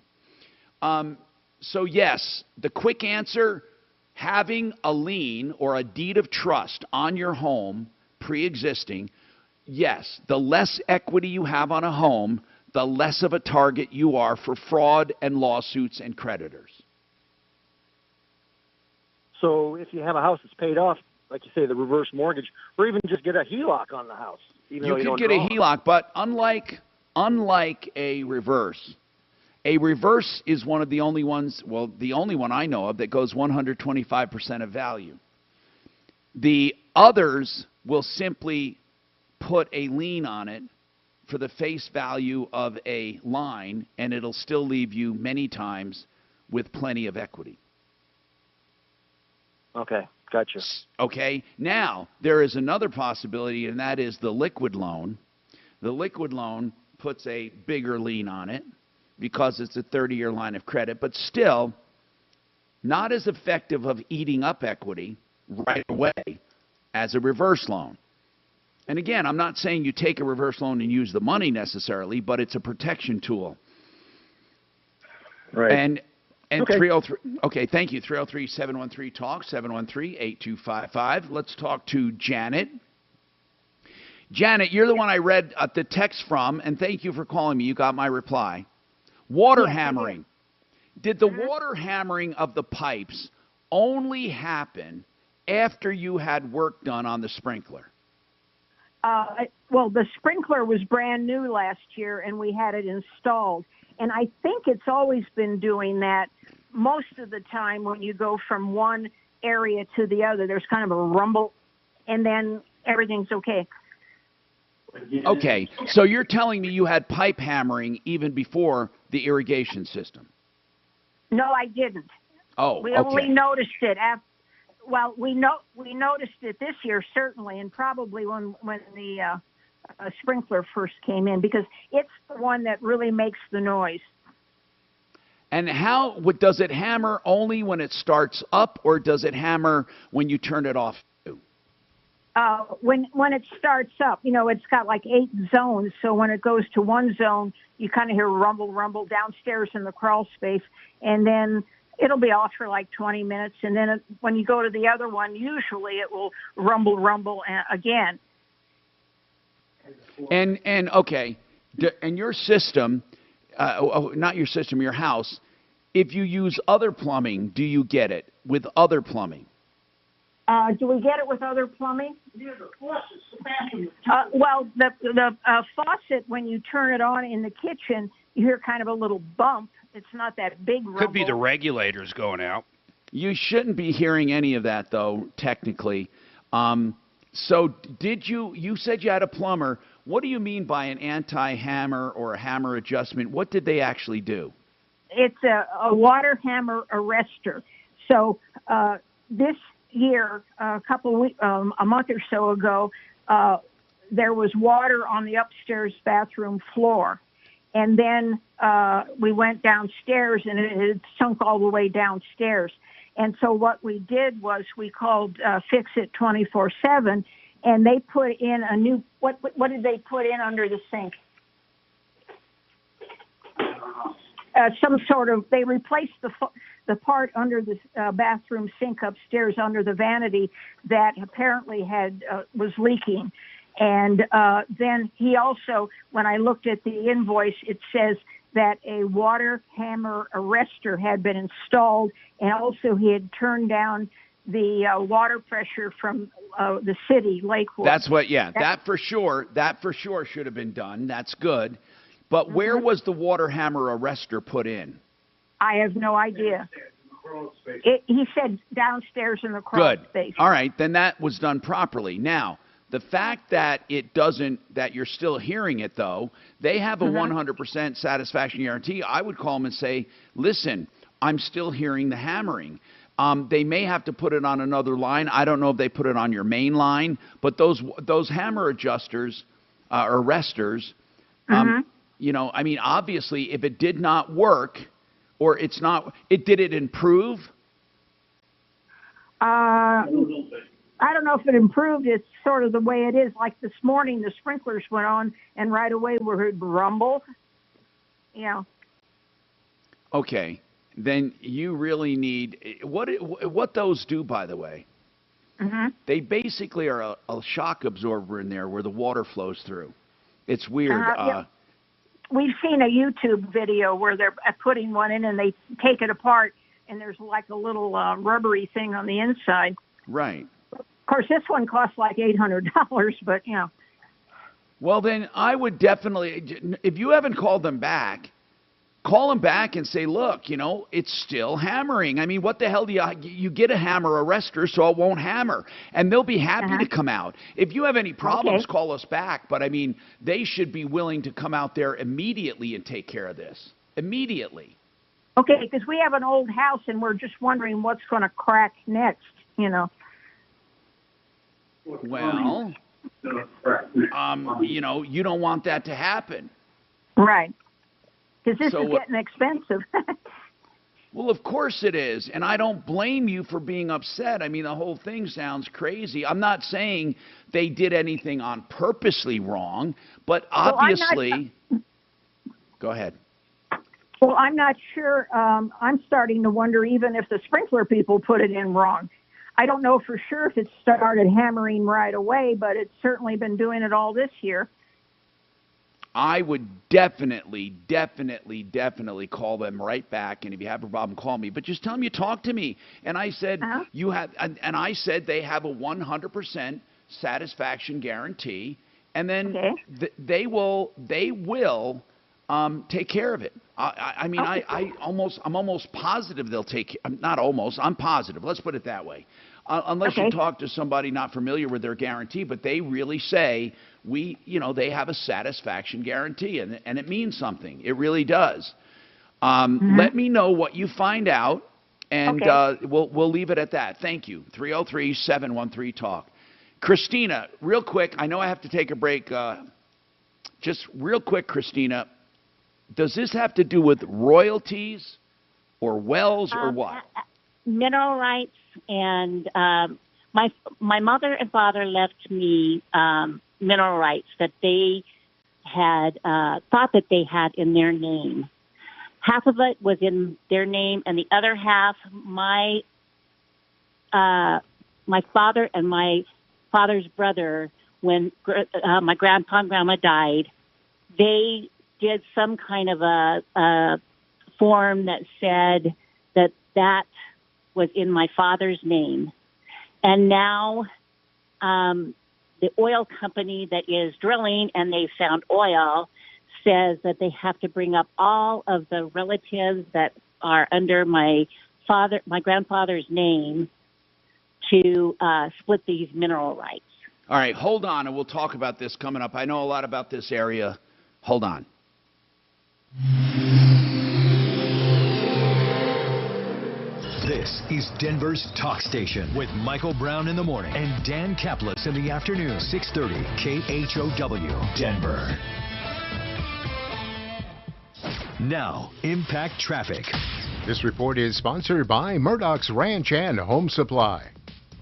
So yes, the quick answer, having a lien or a deed of trust on your home pre-existing, yes, the less equity you have on a home, the less of a target you are for fraud and lawsuits and creditors. So if you have a house that's paid off, like you say, the reverse mortgage, or even just get a HELOC on the house. You can get a HELOC, but unlike a reverse is one of the only ones, well, the only one I know of that goes 125% of value. The others will simply put a lien on it for the face value of a line, and it'll still leave you many times with plenty of equity. Okay, gotcha. Okay, now there is another possibility, and that is the liquid loan. The liquid loan puts a bigger lien on it because it's a 30-year line of credit, but still not as effective of eating up equity right away as a reverse loan. And again, I'm not saying you take a reverse loan and use the money necessarily, but it's a protection tool. Right. And okay. 303, okay, thank you. 303-713-TALK, 713-8255. Let's talk to Janet. Janet, you're the one I read the text from, and thank you for calling me. You got my reply. Water hammering. Did the water hammering of the pipes only happen after you had work done on the sprinkler? Well, the sprinkler was brand new last year, and we had it installed. And I think it's always been doing that most of the time when you go from one area to the other. There's kind of a rumble, and then everything's okay. Okay, so you're telling me you had pipe hammering even before the irrigation system? No, I didn't. Oh, we okay. only noticed it after. well, we noticed it this year certainly, and probably when the sprinkler first came in, because it's the one that really makes the noise. And does it hammer only when it starts up, or does it hammer when you turn it off? When it starts up, it's got like 8 zones. So when it goes to one zone, you kind of hear rumble, rumble downstairs in the crawl space, and then it'll be off for like 20 minutes. And then when you go to the other one, usually it will rumble, rumble again. And okay, and your system, not your system, your house, if you use other plumbing, do you get it with other plumbing? Do we get it with other plumbing? Yeah, the faucet, the bathroom. Well, the faucet, when you turn it on in the kitchen, you hear kind of a little bump. It's not that big rumble. Could be the regulators going out. You shouldn't be hearing any of that, though, technically. So you said you had a plumber. What do you mean by an anti-hammer or a hammer adjustment? What did they actually do? It's a water hammer arrestor. So this year, a month or so ago, there was water on the upstairs bathroom floor. And then we went downstairs, and it had sunk all the way downstairs. And so what we did was we called Fix It 24/7, and they put in a new, what did they put in under the sink? Some sort of, they replaced the part under the bathroom sink upstairs under the vanity that apparently was leaking. And then he also, when I looked at the invoice, it says that a water hammer arrestor had been installed, and also he had turned down the water pressure from the city, Lakewood. That's what, yeah, that for sure should have been done. That's good. But where was the water hammer arrestor put in? I have no idea. He said downstairs in the crawl space. All right, then that was done properly. Now, the fact that that you're still hearing it, though, they have a 100% satisfaction guarantee. I would call them and say, listen, I'm still hearing the hammering. They may have to put it on another line. I don't know if they put it on your main line, but those hammer adjusters, arresters, I mean, obviously, if it did not work, or did it improve? I don't know if it improved. It's sort of the way it is. Like this morning, the sprinklers went on, and right away we heard rumble. Okay, then you really need what those do, by the way. They basically are a shock absorber in there where the water flows through. It's weird. Yeah. We've seen a YouTube video where they're putting one in, and they take it apart, and there's like a little rubbery thing on the inside. Right. Of course, this one costs like $800, but Well, then I would definitely, if you haven't called them back, call them back and say, look, it's still hammering. I mean, what the hell do you get a hammer arrestor so it won't hammer? And they'll be happy to come out. If you have any problems, call us back. But, I mean, they should be willing to come out there immediately and take care of this. Immediately. Okay, because we have an old house, and we're just wondering what's going to crack next, Well, you don't want that to happen. Right. Because this is getting expensive. Well, of course it is. And I don't blame you for being upset. I mean, the whole thing sounds crazy. I'm not saying they did anything on purposely wrong, but obviously... Go ahead. Well, I'm not sure. I'm starting to wonder even if the sprinkler people put it in wrong. I don't know for sure if it started hammering right away, but it's certainly been doing it all this year. I would definitely call them right back. And if you have a problem, call me. But just tell them you talked to me. And I said and I said they have a 100% satisfaction guarantee. And then they will take care of it. I mean, I'm almost positive they'll take. Not almost. I'm positive. Let's put it that way. Unless you talk to somebody not familiar with their guarantee, but they really say they have a satisfaction guarantee, and it means something. It really does. Let me know what you find out, And Okay. we'll leave it at that. Thank you. 303-713-TALK. Christina, real quick, I know I have to take a break. Just real quick, Christina, does this have to do with royalties or wells or what? Mineral rights, and my mother and father left me mineral rights that they had thought that they had in their name. Half of it was in their name, and the other half, my father and my father's brother, when my grandpa and grandma died, they did some kind of a form that said that was in my father's name. And now the oil company that is drilling and they found oil says that they have to bring up all of the relatives that are under my grandfather's name to split these mineral rights. All right, hold on, and we'll talk about this coming up. I know a lot about this area. Hold on. This is Denver's Talk Station with Michael Brown in the morning and Dan Kaplis in the afternoon. 630 KHOW, Denver. Now, Impact Traffic. This report is sponsored by Murdoch's Ranch and Home Supply.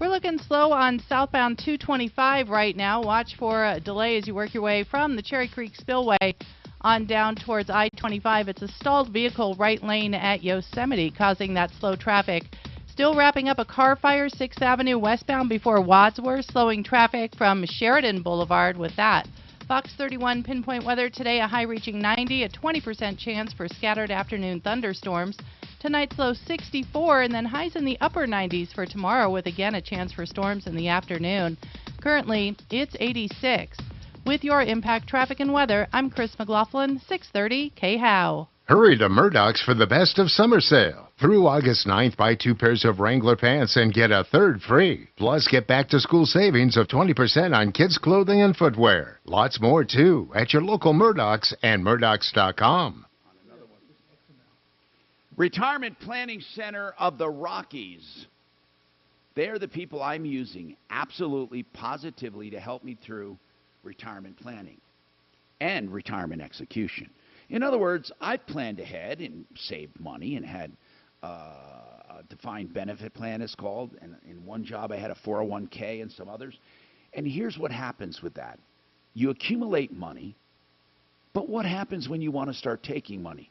We're looking slow on southbound 225 right now. Watch for a delay as you work your way from the Cherry Creek Spillway on down towards I-25. It's a stalled vehicle right lane at Yosemite causing that slow traffic. Still wrapping up a car fire 6th Avenue westbound before Wadsworth, slowing traffic from Sheridan Boulevard with that. Fox 31 pinpoint weather today, a high reaching 90, a 20% chance for scattered afternoon thunderstorms. Tonight's low 64, and then highs in the upper 90s for tomorrow with again a chance for storms in the afternoon. Currently, it's 86. With your Impact Traffic and Weather, I'm Chris McLaughlin, 630 KHOW. Hurry to Murdoch's for the best of summer sale. Through August 9th, buy 2 pairs of Wrangler pants and get a third free. Plus, get back-to-school savings of 20% on kids' clothing and footwear. Lots more, too, at your local Murdoch's and Murdoch's.com. Retirement Planning Center of the Rockies. They're the people I'm using absolutely, positively to help me through retirement planning and retirement execution. In other words, I've planned ahead and saved money and had a defined benefit plan, it's called. And in one job, I had a 401k and some others. And here's what happens with that. You accumulate money, but what happens when you want to start taking money?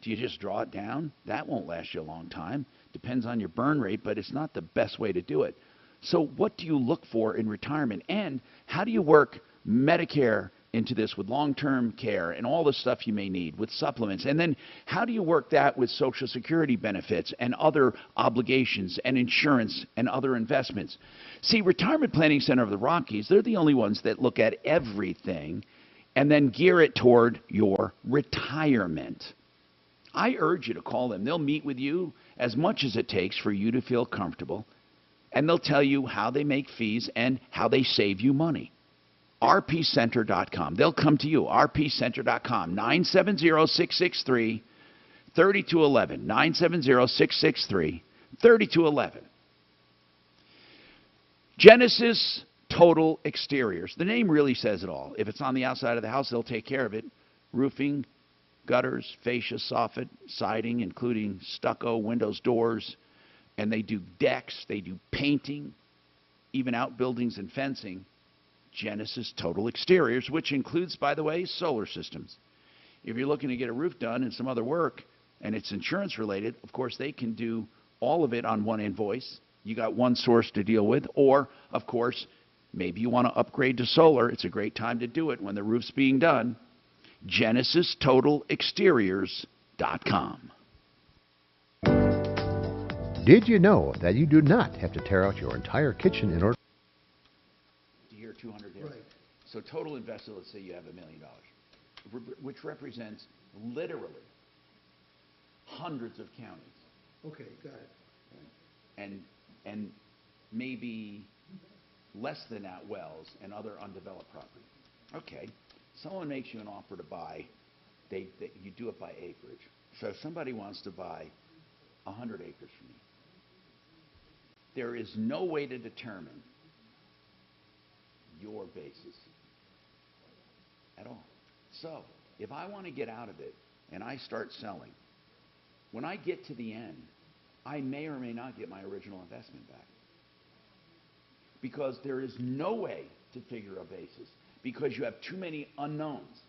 Do you just draw it down? That won't last you a long time. Depends on your burn rate, but it's not the best way to do it. So what do you look for in retirement? And how do you work Medicare into this with long-term care and all the stuff you may need with supplements? And then how do you work that with Social Security benefits and other obligations and insurance and other investments? See, Retirement Planning Center of the Rockies, they're the only ones that look at everything and then gear it toward your retirement. I urge you to call them. They'll meet with you as much as it takes for you to feel comfortable, and they'll tell you how they make fees and how they save you money. rpcenter.com. They'll come to you. rpcenter.com. 970-663-3211. 970-663-3211. Genesis Total Exteriors. The name really says it all. If it's on the outside of the house, they'll take care of it. Roofing, gutters, fascia, soffit, siding, including stucco, windows, doors, and they do decks, they do painting, even outbuildings and fencing. Genesis Total Exteriors, which includes, by the way, solar systems. If you're looking to get a roof done and some other work, and it's insurance related, of course, they can do all of it on one invoice. You got one source to deal with, or, of course, maybe you want to upgrade to solar. It's a great time to do it when the roof's being done. GenesisTotalExteriors.com. Did you know that you do not have to tear out your entire kitchen in order To hear 200 days. Right. So total invested, let's say you have $1 million, which represents literally hundreds of counties. Okay, got it. And maybe less than that wells and other undeveloped property. Okay. Someone makes you an offer to buy, you do it by acreage. So if somebody wants to buy 100 acres from me, there is no way to determine your basis at all. So, if I want to get out of it and I start selling, when I get to the end, I may or may not get my original investment back. Because there is no way to figure a basis, because you have too many unknowns,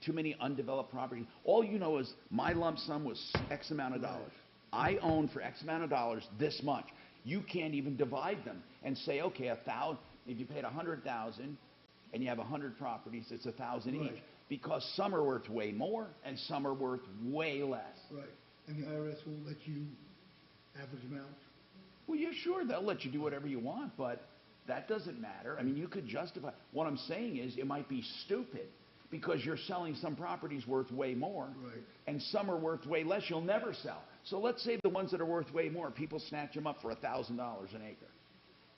too many undeveloped properties. All you know is my lump sum was X amount of dollars. I own for X amount of dollars this much. You can't even divide them and say, okay, if you paid $100,000 and you have 100 properties, it's 1,000 each. Because some are worth way more and some are worth way less. Right. And the IRS will let you average them out? Well, yeah, sure, they'll let you do whatever you want, but that doesn't matter. I mean, you could justify. What I'm saying is it might be stupid because you're selling some properties worth way more, and some are worth way less. You'll never sell. So let's say the ones that are worth way more, people snatch them up for $1,000 an acre.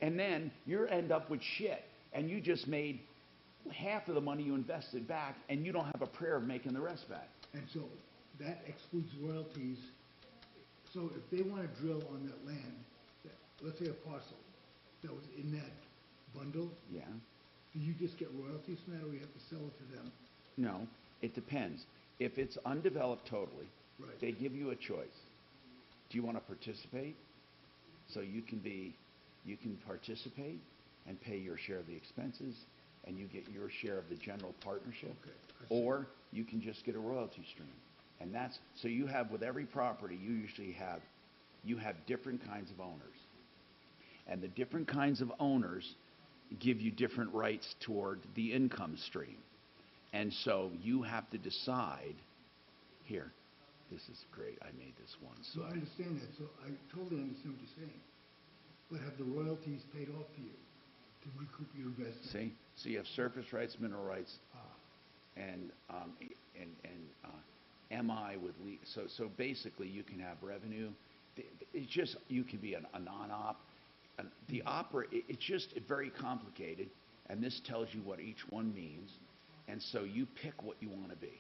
And then you end up with shit, and you just made half of the money you invested back, and you don't have a prayer of making the rest back. And so that excludes royalties. So if they want to drill on that land, let's say a parcel that was in that bundle, Yeah. do you just get royalties from that, or you have to sell it to them? No, it depends. If it's undeveloped totally, they give you a choice. Do you want to participate? So you can participate and pay your share of the expenses, and you get your share of the general partnership, or you can just get a royalty stream. And that's, so you have, with every property, you have different kinds of owners. And the different kinds of owners give you different rights toward the income stream. And so you have to decide, here, this is great, I made this one. So I understand that, so I totally understand what you're saying. But have the royalties paid off for you to recoup your investment? See? So you have surface rights, mineral rights, and MI with so basically you can have revenue. It's just, you can be a non-op. The opera, it's just very complicated, and this tells you what each one means, and so you pick what you want to be.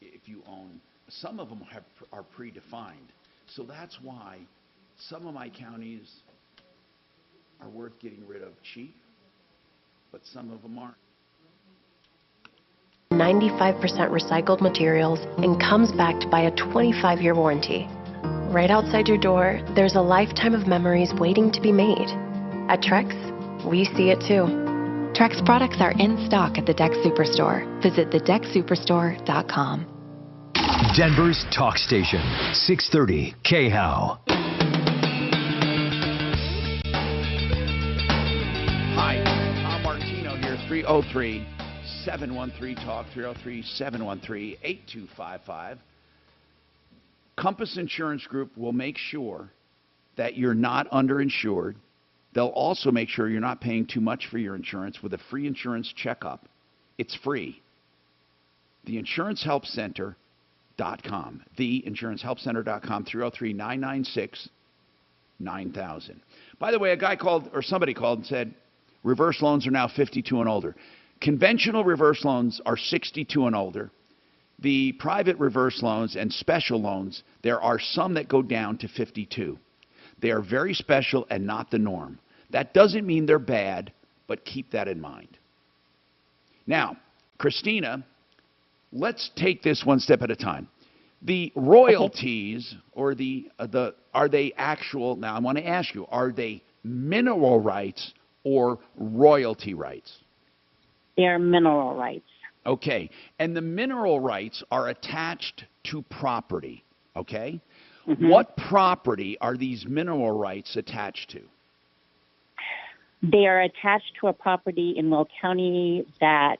If you own, some of them are predefined, so that's why some of my counties are worth getting rid of cheap, but some of them aren't. 95% recycled materials and comes backed by a 25-year warranty. Right outside your door, there's a lifetime of memories waiting to be made. At Trex, we see it too. Trex products are in stock at the Deck Superstore. Visit thedecksuperstore.com. Denver's talk station, 630 KHOW. Hi, Tom Martino here, 303-713-TALK, 303-713-8255. Compass Insurance Group will make sure that you're not underinsured. They'll also make sure you're not paying too much for your insurance with a free insurance checkup. It's free. TheInsuranceHelpCenter.com. TheInsuranceHelpCenter.com, 303-996-9000. By the way, a guy called, or somebody called and said, reverse loans are now 52 and older. Conventional reverse loans are 62 and older. The private reverse loans and special loans, there are some that go down to 52. They are very special and not the norm. That doesn't mean they're bad, but keep that in mind. Now, Christina, let's take this one step at a time. The royalties, or are they actual, now I want to ask you, are they mineral rights or royalty rights? They are mineral rights. Okay, and the mineral rights are attached to property, okay? Mm-hmm. What property are these mineral rights attached to? They are attached to a property in Will County that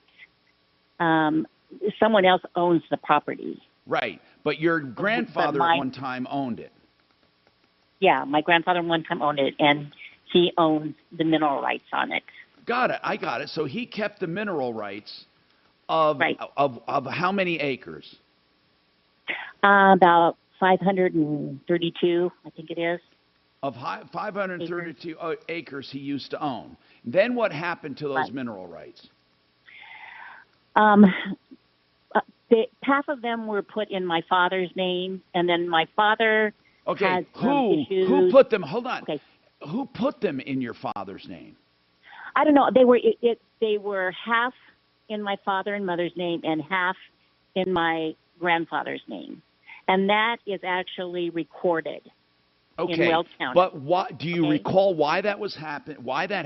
someone else owns the property. Right, but your grandfather at one time owned it. Yeah, my grandfather one time owned it, and he owns the mineral rights on it. Got it, I got it. So he kept the mineral rights of how many acres? About 532, I think it is. Of 532 acres he used to own. Then what happened to those mineral rights? Half of them were put in my father's name, and then my father Okay, had who put them? Hold on. Okay. Who put them in your father's name? I don't know. They were half in my father and mother's name and half in my grandfather's name, and that is actually recorded in Weld County. But do you recall why that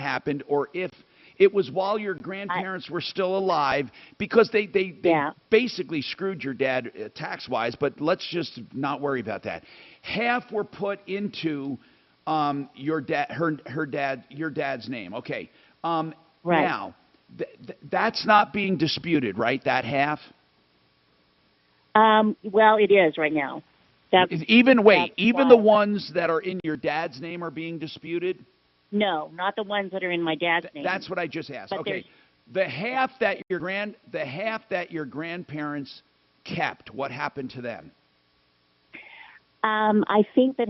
happened, or if it was while your grandparents were still alive? Because they basically screwed your dad tax-wise, but let's just not worry about that. Half were put into your dad's name. Okay. Right. Now, that's not being disputed, right? That half. Well, it is right now. Even the ones that are in your dad's name are being disputed? No, not the ones that are in my dad's name. That's what I just asked. But okay. The half that your grandparents kept, what happened to them? I think that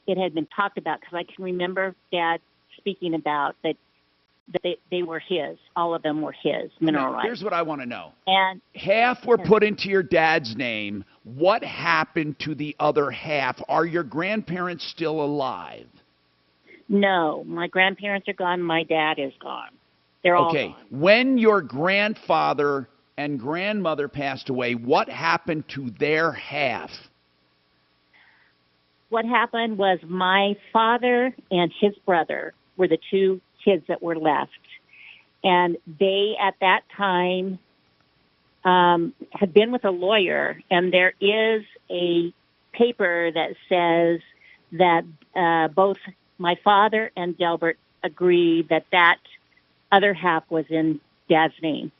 it had been talked about, because I can remember Dad speaking about that they were his. All of them were his mineral rights. Here's what I want to know. And half were put into your dad's name. What happened to the other half? Are your grandparents still alive? No, my grandparents are gone. My dad is gone. They're all gone. When your grandfather and grandmother passed away, what happened to their half? What happened was my father and his brother were the two kids that were left. And they, at that time, had been with a lawyer, and there is a paper that says that both my father and Delbert agreed that other half was in Dad's name,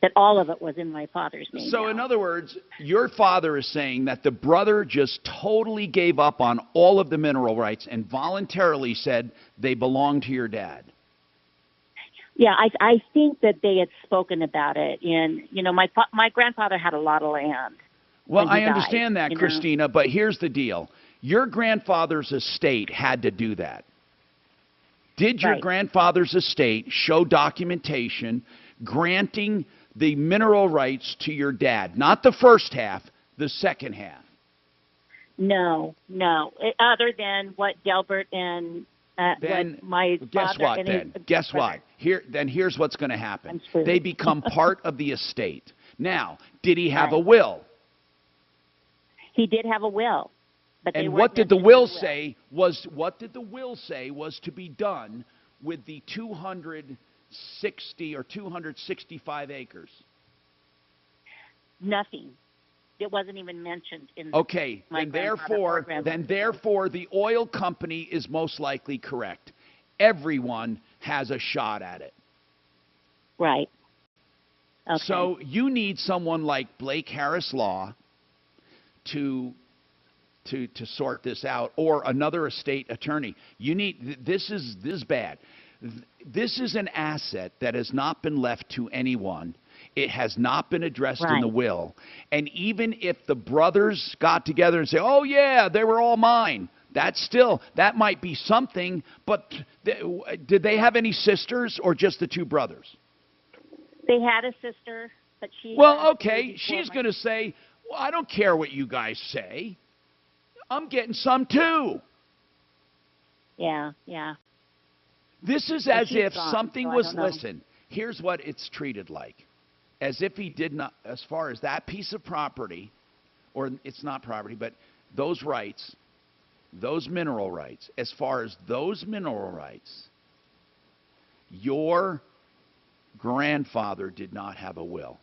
that all of it was in my father's name. So in other words, your father is saying that the brother just totally gave up on all of the mineral rights and voluntarily said they belong to your dad. Yeah, I think that they had spoken about it. And, my grandfather had a lot of land. Well, I understand that, Christina, but here's the deal. Your grandfather's estate had to do that. Did your grandfather's estate show documentation granting the mineral rights to your dad? Not the first half, the second half. No. Other than what Delbert and what my guess father what and then? his Guess brother. what? Here's what's going to happen. They become part of the estate. Now, did he have a will? He did have a will. But and what did the will say was to be done with the 260 or 265 acres? Nothing. It wasn't even mentioned in my therefore the oil company is most likely correct. Everyone has a shot at it. Right. Okay. So you need someone like Blake Harris Law to sort this out, or another estate attorney. You need this is bad. This is an asset that has not been left to anyone. It has not been addressed in the will. And even if the brothers got together and say, "Oh yeah, they were all mine," that might be something. But did they have any sisters, or just the two brothers? They had a sister, but she. Well, okay, she's going to say, "Well, I don't care what you guys say. I'm getting some too." Yeah. This is as if something was, listen, here's what it's treated like. As if he did not, as far as that piece of property, or it's not property, but those rights, those mineral rights, as far as those mineral rights, your grandfather did not have a will.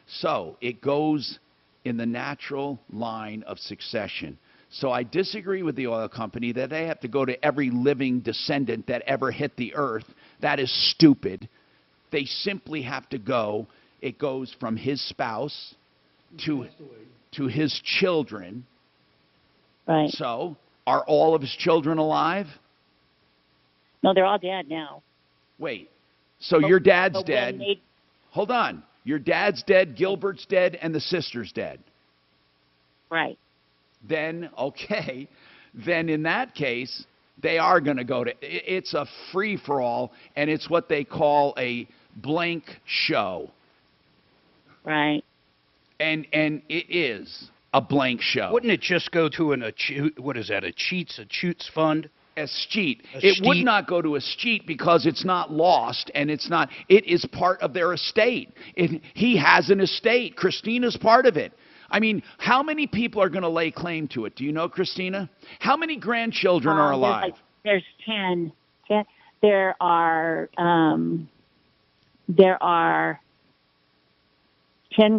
So it goes in the natural line of succession. So I disagree with the oil company that they have to go to every living descendant that ever hit the earth. That is stupid. They simply have to go. It goes from his spouse to his children. Right. So are all of his children alive? No, they're all dead now. Wait. So your dad's dead. Hold on. Your dad's dead, Gilbert's dead, and the sister's dead. Right. Then, okay, then in that case, they are going to go to, it's a free-for-all, and it's what they call a blank show. Right. And it is a blank show. Wouldn't it just go to what is that, a Cheats fund? A sheet. It would not go to a sheet because it's not lost, and it is part of their estate. He has an estate. Christina's part of it. I mean, how many people are going to lay claim to it? Do you know, Christina? How many grandchildren are alive? There's 10. There are 10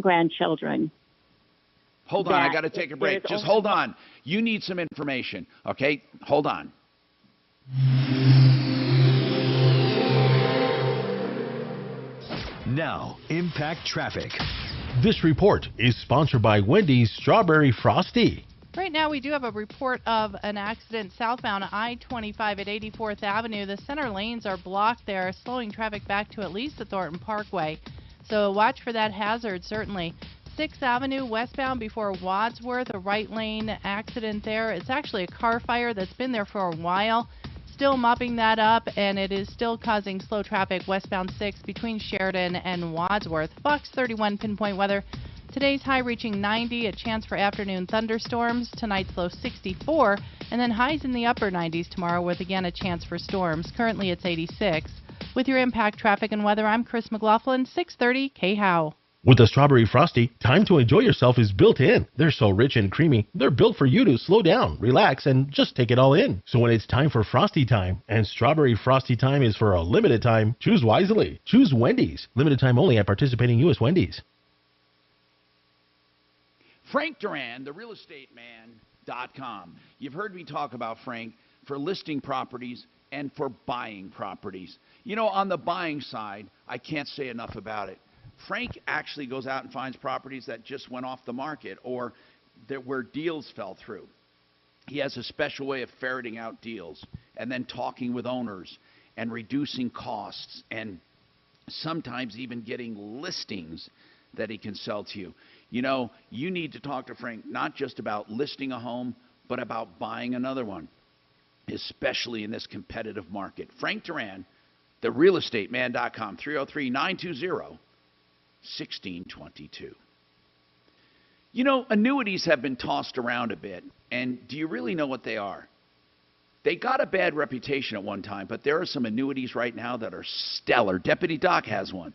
grandchildren. Hold on, I got to take a break. Just hold on. You need some information, okay? Hold on. Now, Impact Traffic. This report is sponsored by Wendy's Strawberry Frosty. Right now, we do have a report of an accident southbound I-25 at 84th Avenue. The center lanes are blocked there, slowing traffic back to at least the Thornton Parkway. So watch for that hazard, certainly. 6th Avenue westbound before Wadsworth, a right lane accident there. It's actually a car fire that's been there for a while. Still mopping that up, and it is still causing slow traffic westbound 6 between Sheridan and Wadsworth. Fox 31 pinpoint weather. Today's high reaching 90, a chance for afternoon thunderstorms. Tonight's low 64, and then highs in the upper 90s tomorrow with again a chance for storms. Currently it's 86. With your Impact Traffic and Weather, I'm Chris McLaughlin, 630 KHOW. With the Strawberry Frosty, time to enjoy yourself is built in. They're so rich and creamy, they're built for you to slow down, relax, and just take it all in. So when it's time for Frosty time, and Strawberry Frosty time is for a limited time, choose wisely. Choose Wendy's. Limited time only at participating U.S. Wendy's. Frank Duran, therealestateman.com. You've heard me talk about Frank for listing properties and for buying properties. You know, on the buying side, I can't say enough about it. Frank actually goes out and finds properties that just went off the market or where deals fell through. He has a special way of ferreting out deals and then talking with owners and reducing costs and sometimes even getting listings that he can sell to you. You know, you need to talk to Frank not just about listing a home, but about buying another one, especially in this competitive market. Frank Duran, therealestateman.com, 303-920-1622. You know, annuities have been tossed around a bit, and do you really know what they are? They got a bad reputation at one time, but there are some annuities right now that are stellar. Deputy Doc has one.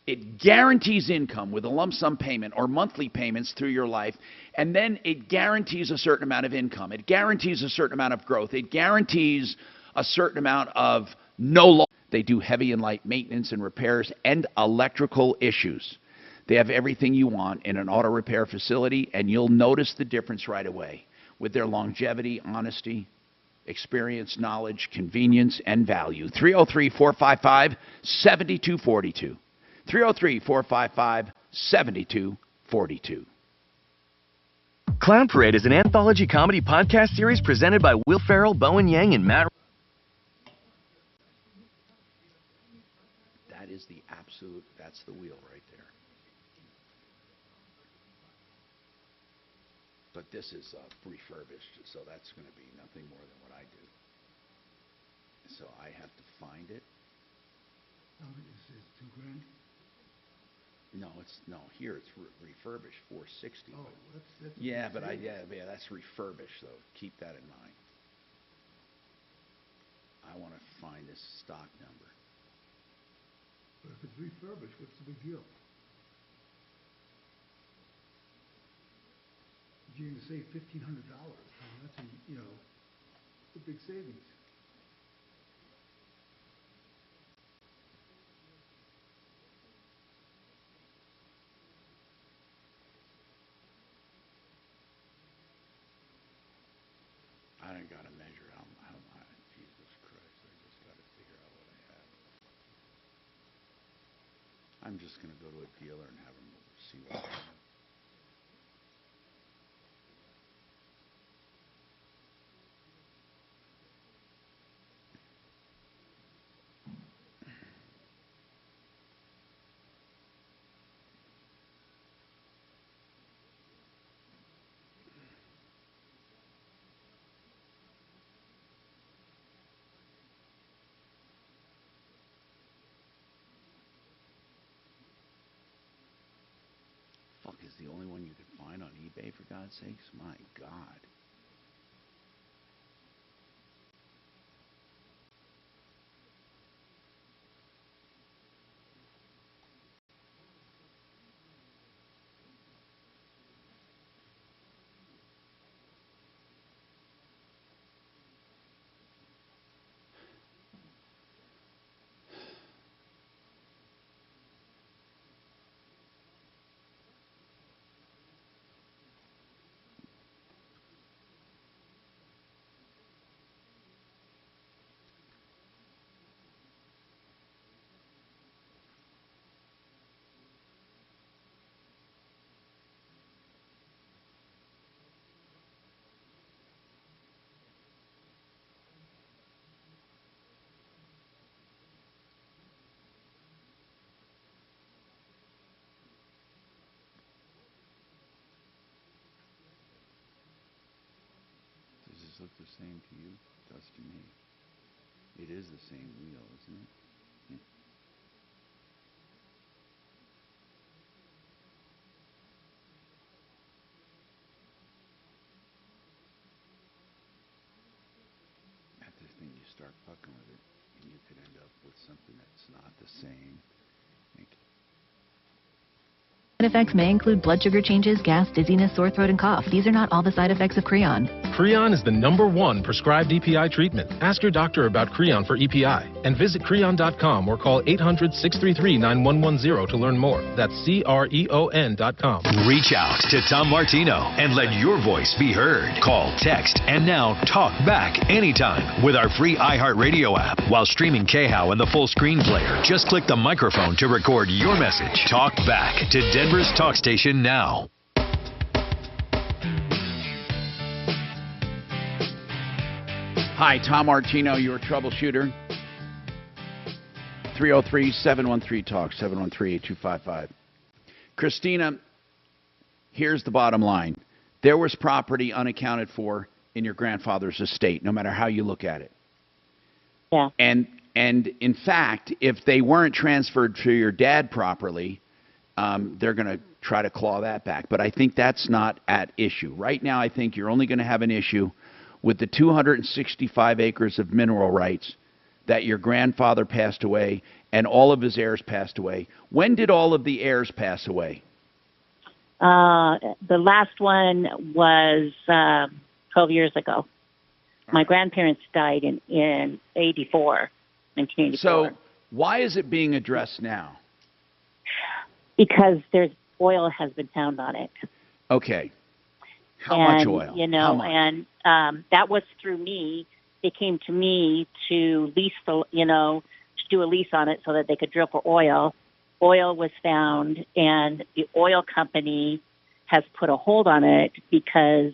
It guarantees income with a lump sum payment or monthly payments through your life, and then it guarantees a certain amount of income. It guarantees a certain amount of growth. It guarantees a certain amount of no loss. They do heavy and light maintenance and repairs and electrical issues. They have everything you want in an auto repair facility, and you'll notice the difference right away with their longevity, honesty, experience, knowledge, convenience, and value. 303-455-7242. 303-455-7242. Clown Parade is an anthology comedy podcast series presented by Will Ferrell, Bowen Yang, and Matt. That is the absolute, that's the wheel right there. But this is refurbished, so that's going to be nothing more than what I do. So I have to find it. How much is this, $2,000? No, here it's refurbished, $460. Oh, that's yeah, but that's refurbished though. Keep that in mind. I want to find this stock number. But if it's refurbished, what's the big deal? You're going to save $1,500. I mean, that's a big savings. I don't got to measure how Jesus Christ, I just got to figure out what I have. I'm just going to go to a dealer and have him see what I have. Is the only one you could find. mine on eBay, for God's sakes? My God. Does this look the same to you? It does to me. It is the same wheel, isn't it? Yeah. At this thing, you start fucking with it, and you could end up with something that's not the same. Side effects may include blood sugar changes, gas, dizziness, sore throat, and cough. These are not all the side effects of Creon. Creon is the #1 prescribed EPI treatment. Ask your doctor about Creon for EPI and visit Creon.com or call 800-633-9110 to learn more. That's CREON.com. Reach out to Tom Martino and let your voice be heard. Call, text, and now talk back anytime with our free iHeartRadio app. While streaming KHOW and the full screen player, just click the microphone to record your message. Talk back to Denver's talk station now. Hi, Tom Martino, your troubleshooter. 303-713-TALK, 713-8255. Christina, here's the bottom line. There was property unaccounted for in your grandfather's estate, no matter how you look at it. Yeah. And in fact, if they weren't transferred to your dad properly, they're going to try to claw that back. But I think that's not at issue. Right now, I think you're only going to have an issue with the 265 acres of mineral rights that your grandfather passed away and all of his heirs passed away. When did all of the heirs pass away? The last one was 12 years ago. My grandparents died in 1984. So why is it being addressed now? Because there's oil has been found on it. Okay. How much oil? You know, and that was through me. They came to me to lease to do a lease on it so that they could drill for oil. Oil was found, and the oil company has put a hold on it because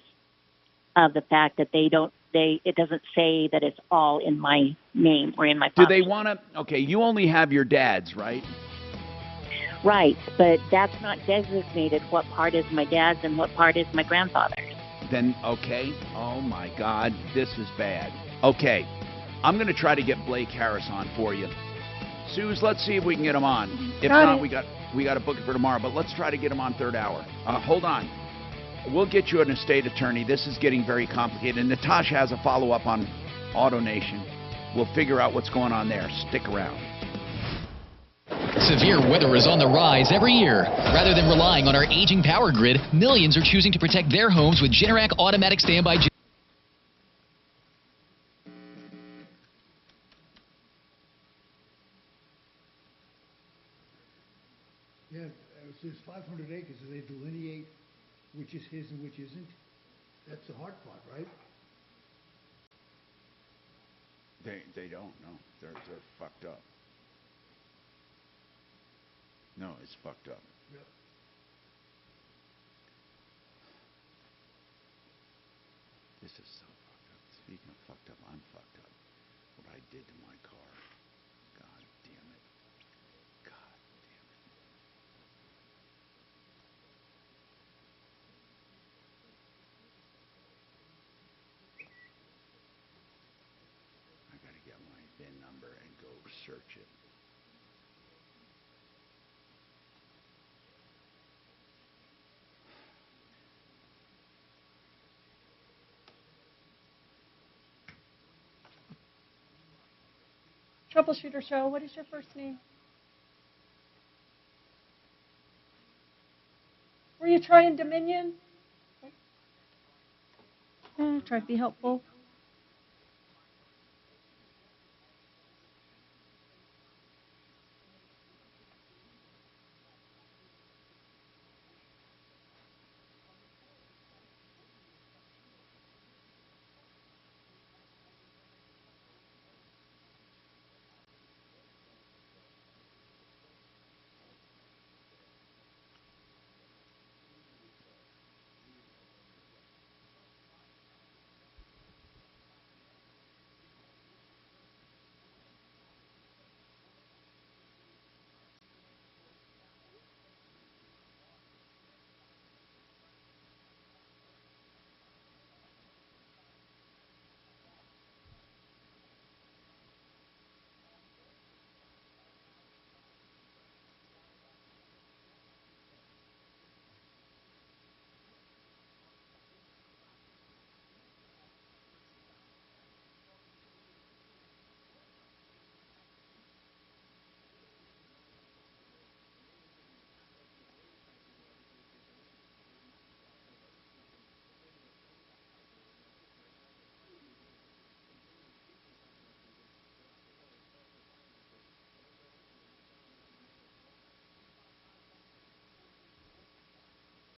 of the fact that it doesn't say that it's all in my name or in my Do father's. they want to? Okay, you only have your dad's, right? Right, but that's not designated what part is my dad's and what part is my grandfather's. Then, okay. Oh, my God. This is bad. Okay. I'm going to try to get Blake Harris on for you. Suze, let's see if we can get him on. If not, we got to book it for tomorrow, but let's try to get him on third hour. Hold on. We'll get you an estate attorney. This is getting very complicated. And Natasha has a follow-up on AutoNation. We'll figure out what's going on there. Stick around. Severe weather is on the rise every year. Rather than relying on our aging power grid, millions are choosing to protect their homes with Generac automatic standby. Yeah, so there's 500 acres, so they delineate which is his and which isn't. That's the hard part, right? They don't, no. They're fucked up. No, it's fucked up. Yep. This is so fucked up. Speaking of fucked up, I'm fucked up. What I did to my car. God damn it. God damn it. I gotta get my VIN number and go search it. Troubleshooter Show. What is your first name? Were you trying Dominion? Try to be helpful.